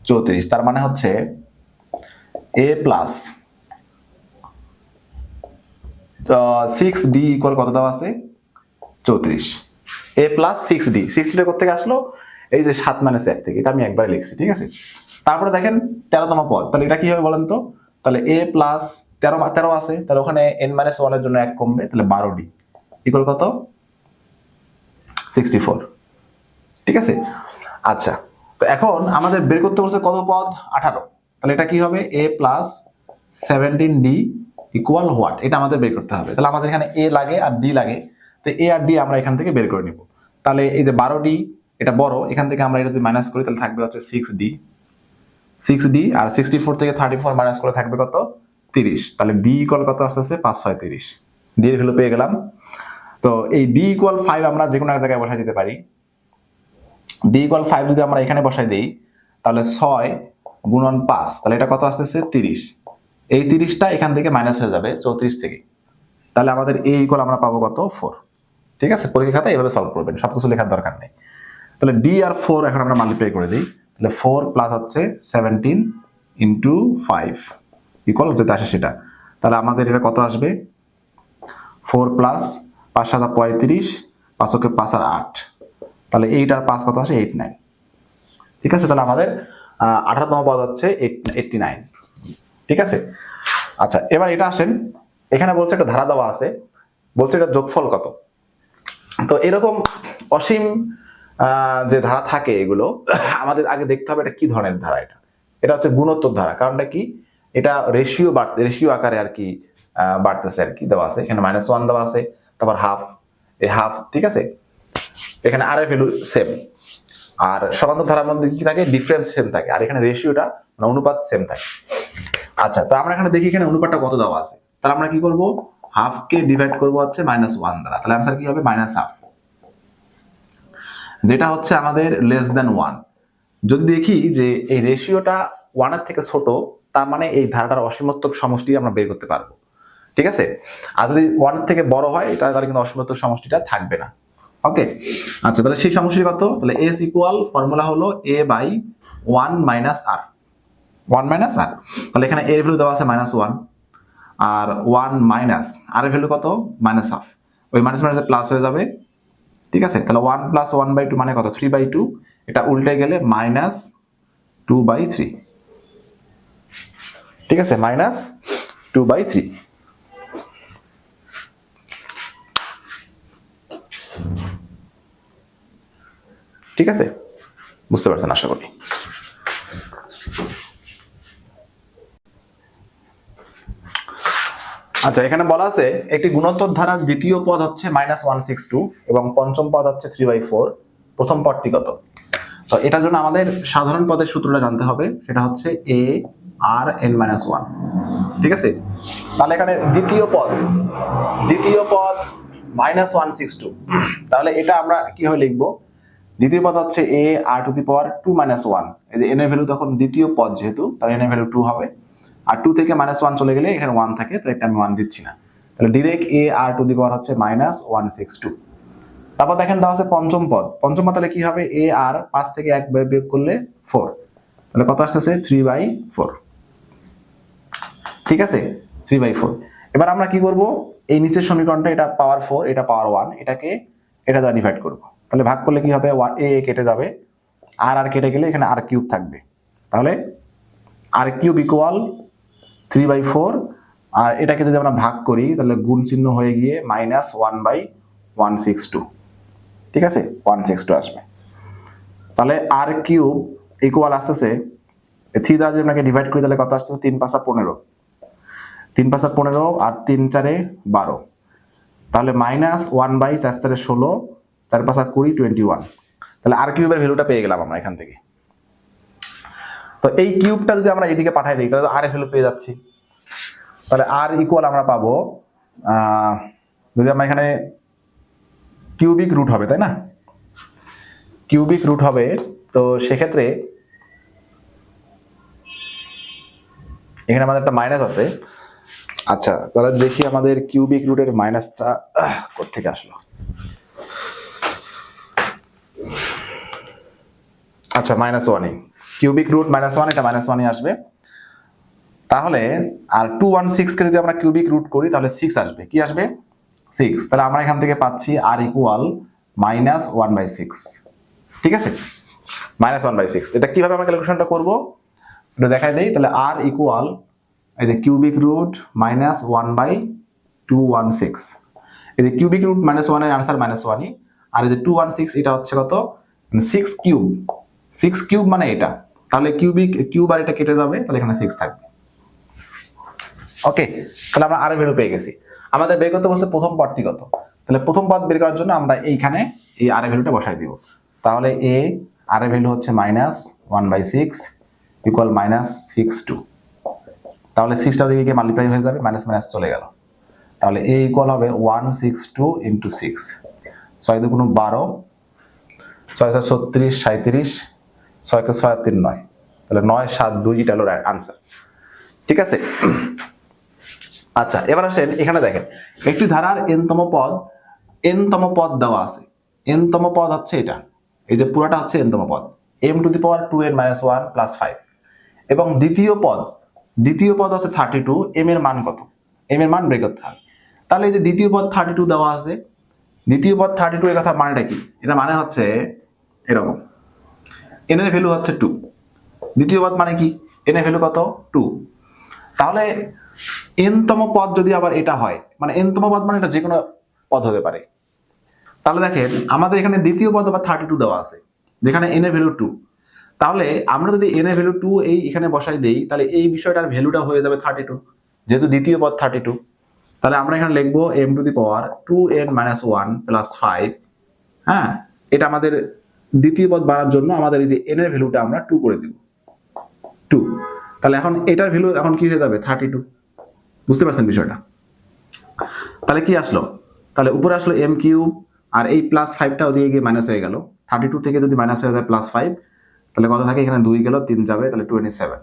34, তার মানে হচ্ছে a + 6d ইকুয়াল কত দেওয়া আছে? 34, a + 6d, 6d কোথা থেকে আসলো? এই যে 7 - 1 থেকে, এটা আমি একবারে লিখছি, ঠিক আছে? তারপরে দেখেন 13তম পদ, তাহলে এটা কি হবে বলেন তো? তাহলে a + 13 আছে, তাহলে ওখানে n - 1 এর জন্য 1 কমবে, তাহলে 12d ইকুয়াল কত? 64, ঠিক আছে? আচ্ছা, তো এখন আমাদের বের করতে বলছে কত পদ? 18, তাহলে এটা কি হবে? a + 17d ইকুয়াল হোয়াট, এটা আমাদের বের করতে হবে। তাহলে আমাদের এখানে a লাগে আর d লাগে, তো a আর d আমরা এখান থেকে বের করে নিব। তাহলে এই যে 12d এটা বড়, এখান থেকে আমরা এটা যদি মাইনাস করি তাহলে থাকবে হচ্ছে 6d, 6d, আর 64 থেকে 34 মাইনাস করে থাকবে কত? 30, তাহলে d ইকুয়াল কত আসতেছে? 5 6 30, d এর ভ্যালু পেয়ে গেলাম। তো এই d ইকুয়াল 5 আমরা যে কোনো এক জায়গায় বসাই দিতে পারি। d ইকুয়াল 5 যদি আমরা এখানে বসাই দেই, তাহলে 6 × 5, তাহলে এটা কত আসতেছে? 30, এই 30টা এখান থেকে মাইনাস হয়ে যাবে 34 থেকে, তাহলে আমাদের a ইকুয়াল আমরা পাবো কত? 4, ঠিক আছে? পরীক্ষা খাতায় এইভাবে সলভ করবেন, সবকিছু লেখার দরকার নেই। তাহলে d আর 4 এখন আমরা মাল্টিপ্লাই করে দিই, তাহলে 4 প্লাস হচ্ছে 17 × 5 ইকুয়াল যেটা আসে সেটা, তাহলে আমাদের এটা কত আসবে? 4 প্লাস 5 7 35, 5 ওকে 5 আর 8, তাহলে 8 আর 5 কত আসে? 89, ঠিক আছে? তাহলে আমাদের 18তম পদ হচ্ছে 89, ঠিক আছে? আচ্ছা, এবার এটা আসেন, এখানে বলছে একটা ধারা দেওয়া আছে, বলছে এটা যোগফল কত। তো এরকম অসীম যে ধারা থাকে এগুলো আমাদের আগে দেখতে হবে এটা কি ধরনের ধারা। এটা হচ্ছে গুণোত্তর ধারা, কারণটা কি? এটা রেশিও আকারে আর কি বাড়তেছে আর কি, দেওয়া আছে এখানে -1 দেওয়া আছে, তারপর হাফ, এই হাফ, ঠিক আছে? এখানে আর এর ভ্যালু সেম, আর সমান্তর ধারার মধ্যে কি থাকে? ডিফারেন্স সেম থাকে, আর এখানে রেশিওটা মানে অনুপাত সেম থাকে। আচ্ছা, তো আমরা এখানে দেখি এখানে অনুপাতটা কত দেওয়া আছে, তাহলে আমরা কি করব? হাফ কে ডিভাইড করব হচ্ছে -1 দ্বারা, তাহলে आंसर কি হবে? -হাফ, যেটা হচ্ছে আমাদের <1। যদি দেখি যে এই রেশিওটা 1 এর থেকে ছোট, তার মানে এই ধারাটার অসীমত্বক সমষ্টি আমরা বের করতে পারবো, ঠিক আছে? আর যদি 1 এর থেকে বড় হয়, এটা তাহলে কিন্তু অসীমত্বক সমষ্টিটা থাকবে না। ওকে, আচ্ছা, তাহলে সেই সমষ্টি কত? তাহলে s ইকুয়াল ফর্মুলা হলো a/1 - r, 1 - r, তাহলে এখানে a এর ভ্যালু দেওয়া আছে -1, আর 1 মাইনাস আর এর ভ্যালু কত? -হাফ, ওই মাইনাস মাইনাসে প্লাস হয়ে যাবে, ঠিক আছে? তাহলে 1 + 1/2 মানে কত? 3/2, এটা উল্টে গেলে -2/3, ঠিক আছে? -2/3। ঠিক আছে, বুঝতে পারছেন আশা করি। আচ্ছা, এখানে বলা আছে একটি গুণোত্তর ধারার দ্বিতীয় পদ হচ্ছে -162 এবং পঞ্চম পদ হচ্ছে 3/4, প্রথম পদটি কত? তো এটার জন্য আমাদের সাধারণ পদের সূত্রটা জানতে হবে, সেটা হচ্ছে a r n - 1। ঠিক আছে, তাহলে এখানে দ্বিতীয় পদ -162, তাহলে এটা আমরা কিভাবে লিখবো? দ্বিতীয় পদ হচ্ছে a r⁻2 - 1, এই যে n এর ভ্যালু তখন দ্বিতীয় পদ যেহেতু, তাহলে n এর ভ্যালু 2 হবে, আর 2 থেকে -1 চলে গেলে এখানে 1 থাকে, তো এটা আমি 1 দিচ্ছি না, তাহলে ডিরেক্ট a r⁻ হচ্ছে -162। তারপর দেখেন দেওয়া আছে পঞ্চম পদ তাহলে কি হবে? a r 5 থেকে 1 বিয়োগ করলে 4, তাহলে কত আসতেছে? 3/4। ঠিক আছে, 3/4। এবার আমরা কি করব? এই নিচের সমীকরণটা, এটা পাওয়ার 4, এটা পাওয়ার 1, এটাকে এটা দ্বারা ডিভাইড করব। তাহলে ভাগ করলে কি হবে? a কেটে যাবে, আর কেটে গেলে এখানে r³ থাকবে, তাহলে r³ = 3/4, আর এটাকে যদি আমরা ভাগ করি তাহলে গুণ চিহ্ন হয়ে গিয়ে -1/162। ঠিক আছে, 162 আসবে। তাহলে r³ ইকুয়াল আসতেছে 3 দ্বারা যদি আপনাকে ডিভাইড করি তাহলে কত আসতেছে? 3 × 5 = 15, 3 × 5 = 15, আর 3 × 4 = 12, তাহলে -1/4 × 4 = 16, 4 × 5 = 20, 21। তাহলে r³ এর ভ্যালুটা পেয়ে গেলাম আমরা এখান থেকে। তো এই কিউবটা যদি আমরা এইদিকে পাঠাই দিই তাহলে r এর ভ্যালু পেয়ে যাচ্ছি। তাহলে r ইকুয়াল আমরা পাবো, যদি আমরা এখানে কিউবিক রুট হবে, তাই না? কিউবিক রুট হবে, তো সেক্ষেত্রে এখানে আমাদের একটা মাইনাস আছে। আচ্ছা, তাহলে দেখি আমাদের কিউবিক রুটের মাইনাসটা কোত্থেকে আসলো। আচ্ছা, -1, কিউবিক রুট -1, এটা -1ই আসবে। তাহলে আর 216 কে যদি আমরা কিউবিক রুট করি তাহলে 6 আসবে। কি আসবে? 6। তাহলে আমরা এখান থেকে পাচ্ছি r = -1/6। ঠিক আছে, -1/6। এটা কিভাবে আমরা ক্যালকুলেশনটা করব এটা দেখাই দেই। তাহলে r = এই যে কিউবিক রুট -1/216, এই যে কিউবিক রুট -1 এর आंसर -1ই, আর এই যে 216 এটা হচ্ছে কত? 6³ 6³ মানে এটা, তাহলে কিউব আর এটা কেটে যাবে, তাহলে এখানে 6 থাকবে। ওকে, তাহলে আমরা r এর ভ্যালু পেয়ে গেছি। আমাদের বের করতে বলছে প্রথম পদটি কত, তাহলে প্রথম পদ বের করার জন্য আমরা এইখানে এই r এর ভ্যালুটা বসাই দিব। তাহলে r এর ভ্যালু হচ্ছে -1/6 = -62, তাহলে 6টা দিকে গিয়ে মাল্টিপ্লাই হয়ে যাবে, মাইনাস মাইনাস চলে গেল, তাহলে a = হবে 162 × 6, 6 × 2 = 12, 6 × 4 = 36, 37, 6 × 6 = 3 = 9, তাহলে 972 এটা হলো आंसर। ঠিক আছে, আচ্ছা এবার আসেন এখানে দেখেন একটি ধারার n তম পদ দেওয়া আছে। n তম পদ হচ্ছে এটা, এই যে পুরোটা হচ্ছে n তম পদ, m⁻2n - 1 + 5, এবং দ্বিতীয় পদ হচ্ছে 32, m এর মান কত? m এর মান বের করতে হবে। তাহলে এই যে দ্বিতীয় পদ 32 দেওয়া আছে, দ্বিতীয় পদ 32 এর কথা মানেটা কি? এটা মানে হচ্ছে এরকম, n এর ভ্যালু হচ্ছে 2, দ্বিতীয় পদ মানে কি? n এর ভ্যালু কত? 2। তাহলে n তম পদ যদি আবার এটা হয়, মানে n তম পদ মানে এটা যে কোনো পদ হতে পারে, তাহলে দেখেন আমাদের এখানে দ্বিতীয় পদ আবার 32 দেওয়া আছে, যেখানে n এর ভ্যালু 2, তাহলে আমরা যদি n এর ভ্যালু 2 এই এখানে বসাই দেই তাহলে এই বিষয়টার ভ্যালুটা হয়ে যাবে 32, যেহেতু দ্বিতীয় পদ 32। তাহলে আমরা এখানে লিখবো m⁻2n - 1 + 5, হ্যাঁ, এটা আমাদের দ্বিতীয় পদ বাড়ার জন্য আমাদের এই যে n এর ভ্যালুটা আমরা 2 করে দিব, 2। তাহলে এখন এটার ভ্যালু এখন কি হয়ে যাবে? 32। বুঝতে পারছেন বিষয়টা? তাহলে কি আসলো? তাহলে উপরে আসলো m3, আর এই +5টা ওদিকে গিয়ে মাইনাস হয়ে গেল, 32 থেকে যদি মাইনাস হয়ে যায় +5, তাহলে কত থাকে? এখানে 2 গেল, 3 যাবে, তাহলে 27।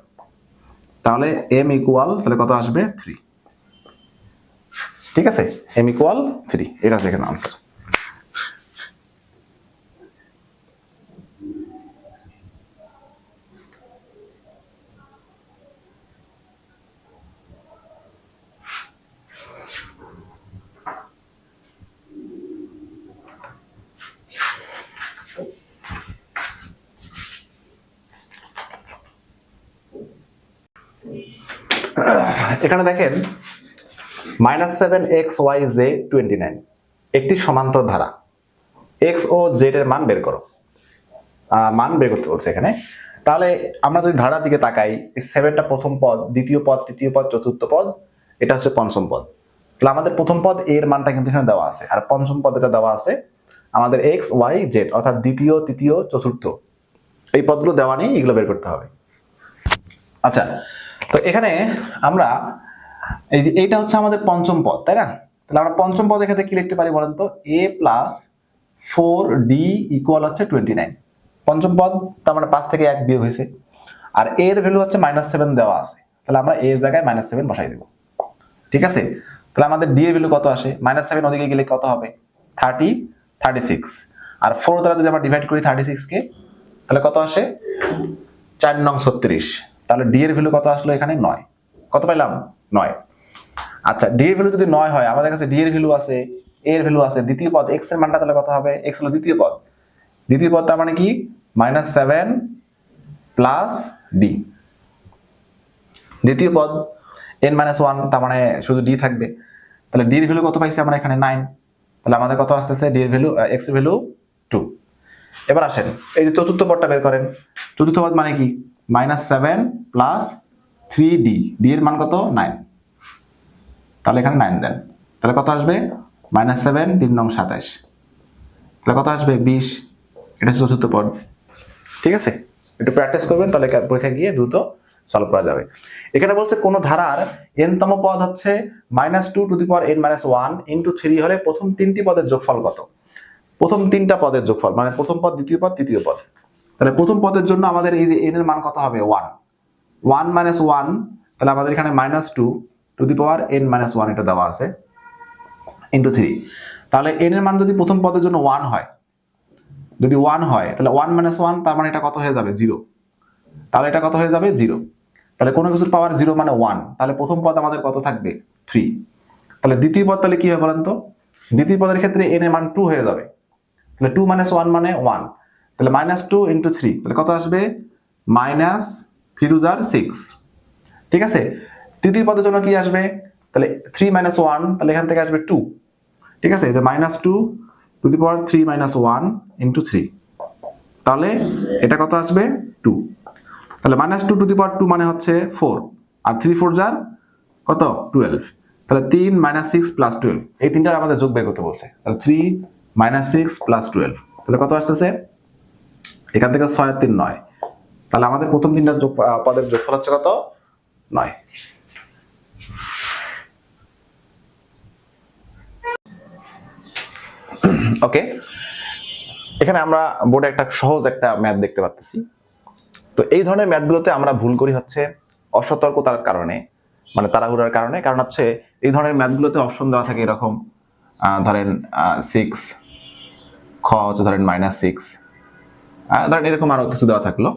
তাহলে m = তাহলে কত আসবে? 3। ঠিক আছে, m = 3, এটা হচ্ছে এখানে आंसर। এখানে দেখেন -7xyz 29 একটি সমান্তর ধারা, x ও z এর মান বের করো। মান বের করতে বলছে এখানে। তাহলে আমরা যদি ধারার দিকে তাকাই, এই 7টা প্রথম পদ, দ্বিতীয় পদ, তৃতীয় পদ, চতুর্থ পদ, এটা হচ্ছে পঞ্চম পদ। তাহলে আমাদের প্রথম পদ এর মানটা কিন্তু এখানে দেওয়া আছে, আর পঞ্চম পদ এটা দেওয়া আছে আমাদের এক্স ওয়াই জেড, অর্থাৎ দ্বিতীয়, তৃতীয়, চতুর্থ, এই পদগুলো দেওয়া নেই, এগুলো বের করতে হবে। আচ্ছা, তো এখানে আমরা এই যে এইটা হচ্ছে আমাদের পঞ্চম পদ, তাই না? তাহলে আমরা পঞ্চম পদ এখানে কি লিখতে পারি বলেন তো? a প্লাস 4d ইকুয়াল হচ্ছে 29। পঞ্চম পদ, তার মানে 5 থেকে 1 বিয়োগ হয়েছে, আর a এর ভ্যালু হচ্ছে -7 দেওয়া আছে, তাহলে আমরা a এর জায়গায় -7 বসাই দেব। ঠিক আছে? তাহলে আমাদের d এর ভ্যালু কত আসে? -7 ওদিকে গেলে কত হবে? 30, 36, আর 4 দ্বারা যদি আমরা ডিভাইড করি 36 কে, তাহলে কত আসে? 4 নং 36। তাহলে d এর ভ্যালু কত আসলো এখানে? 9। কত পাইলাম? 9। আচ্ছা, d এর ভ্যালু যদি 9 হয়, আমাদের কাছে d এর ভ্যালু আছে, a এর ভ্যালু আছে, দ্বিতীয় পদ x এর মানটা তাহলে কত হবে? x হলো দ্বিতীয় পদ, দ্বিতীয় পদ তার মানে কি? -7 প্লাস d। দ্বিতীয় পদ n-1, তার মানে শুধু d থাকবে, তাহলে d এর ভ্যালু কত পাইছি আমরা এখানে? 9। তাহলে আমাদের কত আসতেছে? d এর ভ্যালু, x এর ভ্যালু 2। এবার আসেন এই যে চতুর্থ পদটা বের করেন। চতুর্থ পদ মানে কি? -7 প্লাস 3d, d এর মান কত? 9। তাহলে এখানে 9 দেন, তাহলে কত আসবে? -7 3 নং 27, তাহলে কত আসবে? 20। এটা হচ্ছে চতুর্থ পদ। ঠিক আছে, একটু প্র্যাকটিস করবেন, তাহলে পরীক্ষা গিয়ে দ্রুত সলভ করা যাবে। এখানে বলছে কোন ধারার n-তম পদ হচ্ছে -2n-1 ইন্টু 3 হলে প্রথম 3টি পদের যোগফল কত? প্রথম 3টা পদের যোগফল মানে প্রথম পদ, দ্বিতীয় পদ, তৃতীয় পদ। তাহলে প্রথম পদের জন্য আমাদের এই যে n এর মান কত হবে? 1। 1 - 1, তাহলে আমাদের এখানে -2n-1 এটা দেওয়া আছে ইন্টু 3। তাহলে n এর মান যদি প্রথম পদের জন্য 1 হয়, যদি 1 হয়, তাহলে 1 - 1, তার মানে এটা কত হয়ে যাবে? 0। তাহলে এটা কত হয়ে যাবে? 0। তাহলে কোনো কিছুর পাওয়ার 0 মানে 1, তাহলে প্রথম পদ আমাদের কত থাকবে? 3। তাহলে দ্বিতীয় পদ তাহলে কি হবে বলেন তো? দ্বিতীয় পদের ক্ষেত্রে n এর মান 2 হয়ে যাবে, তাহলে 2 - 1 মানে 1, তাহলে -2 × 3, তাহলে কত আসবে? -3 2 6। ঠিক আছে, তৃতীয় পদের জন্য কি আসবে? তাহলে 3 - 1, তাহলে এখান থেকে আসবে 2। ঠিক আছে, যে -2 × 3 - 1 × 3, তাহলে এটা কত আসবে? 2। তাহলে -2 × 2 মানে হচ্ছে 4, আর 3 4 যার কত? 12। তাহলে 3 - 6 + 12, এই তিনটার আমাদের যোগ বের করতে বলছে। তাহলে 3 - 6 + 12, তাহলে কত আসতেছে? এখান থেকে 6 আর 3 9, তাহলে আমাদের প্রথম তিনটার যোগ পদের যোগফল হচ্ছে কত? 9। ওকে, এখানে আমরা বোর্ডে একটা সহজ একটা ম্যাথ দেখতে পাচ্ছি। তো এই ধরনের ম্যাথগুলোতে আমরা ভুল করি হচ্ছে অসতর্কতার কারণে, মানে তাড়াহুড়ার কারণে। কারণ হচ্ছে এই ধরনের ম্যাথগুলোতে অপশন দেওয়া থাকে এরকম, ধরেন 6, খ হচ্ছে ধরেন -6, ধরেন এরকম আরো কিছু দেওয়া থাকলো।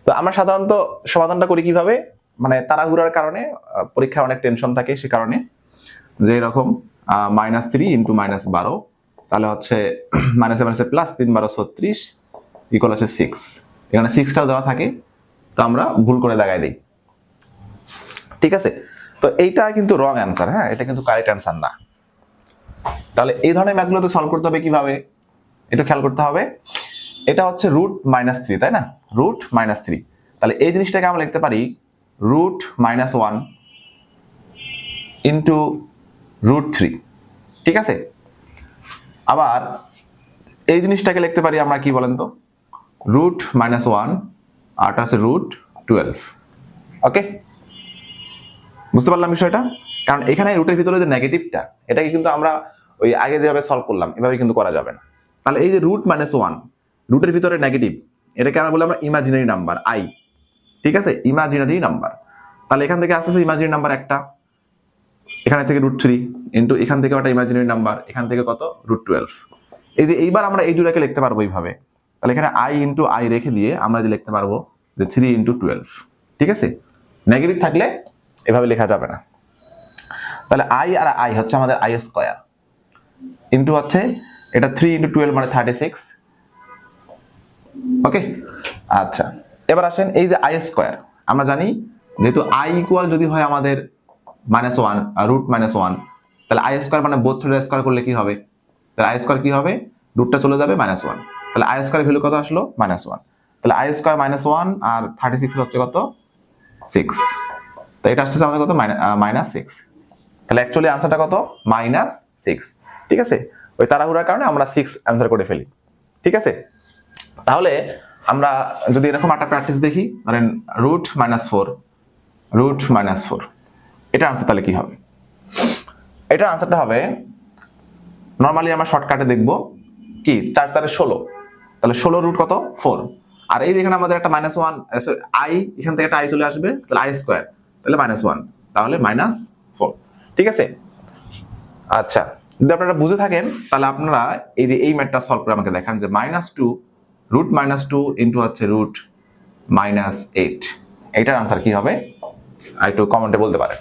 তো আমরা সাধারণত সমাধানটা করি কিভাবে? মানে তাড়াহুড়ার কারণে, পরীক্ষায় অনেক টেনশন থাকে সে কারণে, যে এরকম -3 × -12, তাহলে হচ্ছে -7 + 3 12 36 ইকুয়াল হচ্ছে 6। এখানে 6টাও দেওয়া থাকে, তো আমরা ভুল করে দাগাই দিই। ঠিক আছে, তো এইটা কিন্তু রং অ্যান্সার, হ্যাঁ, এটা কিন্তু কারেক্ট অ্যান্সার না। তাহলে এই ধরনের ম্যাথগুলোতে সলভ করতে হবে কিভাবে? একটু খেয়াল করতে হবে। এটা হচ্ছে √-3, তাই না? √-3, তাহলে এই জিনিসটাকে আমরা লিখতে পারি √-1 ইন্টু √3। ঠিক আছে, আবার এই জিনিসটাকে লিখতে পারি আমরা কি বলেন তো? √-1, আর এটা হচ্ছে √12। ওকে, বুঝতে পারলাম বিষয়টা? কারণ এখানে রুটের ভিতরে যে নেগেটিভটা, এটাকে কিন্তু আমরা ওই আগে যেভাবে সলভ করলাম এভাবে কিন্তু করা যাবে না। তাহলে এই যে √-1, রুটের ভিতরে নেগেটিভ, এটাকে আমরা বলি আমরা ইমাজিনারি নাম্বার i। ঠিক আছে, ইমাজিনারি নাম্বার। তাহলে এখান থেকে আসতেছে ইমাজিনারি নাম্বার একটা, এখানে থেকে √3 ইন্টু এখান থেকে একটা ইমাজিনারি নাম্বার, এখান থেকে কত? √12। এই যে এইবার আমরা এই দুটাকে লিখতে পারবো এইভাবে। তাহলে এখানে i × i রেখে দিয়ে আমরা যে লিখতে পারবো যে 3 × 12। ঠিক আছে, নেগেটিভ থাকলে এভাবে লেখা যাবে না। তাহলে i আর i হচ্ছে আমাদের i² ইন্টু হচ্ছে এটা 3 × 12 মানে 36। ওকে, আচ্ছা, এবার আসেন এই যে i², আমরা জানি যেহেতু i ইকুয়াল যদি হয় আমাদের -1 √-1, তাহলে i² মানে বোথ সাইডে স্কয়ার করলে কি হবে? তাহলে i² কি হবে? রুটটা চলে যাবে -1, তাহলে আই স্কোয়ার ভ্যালু কত আসলো -1, তাহলে আই স্কোয়ার -1 আর 36 এর হচ্ছে কত 6, তো এটা আসছে আমাদের কত -6, তাহলে অ্যাকচুয়ালি আনসারটা কত -6। ঠিক আছে, ওই তাড়াহুড়ার কারণে আমরা 6 অ্যান্সার করে ফেলি। ঠিক আছে, তাহলে আমরা যদি এরকম একটা প্র্যাকটিস দেখি, ধরেন √-4, √-4, এটা আনসার তাহলে কি হবে? এটা আনসারটা হবে নরমালি আমরা শর্টকাটে দেখব কি 4 4 16, তাহলে 16 রুট কত 4, আর এই যেখানে আমাদের একটা -1 আই, এখান থেকে একটা আই চলে আসবে, তাহলে আই স্কয়ার, তাহলে -1, তাহলে -4। ঠিক আছে, আচ্ছা যদি আপনারা বুঝে থাকেন তাহলে আপনারা এই যে এই ম্যাথটা সলভ করে আমাকে দেখান যে -2 √-2 ইনটু হচ্ছে √-8, এটার আনসার কি হবে? আর একটু কমেন্টে বলতে পারেন।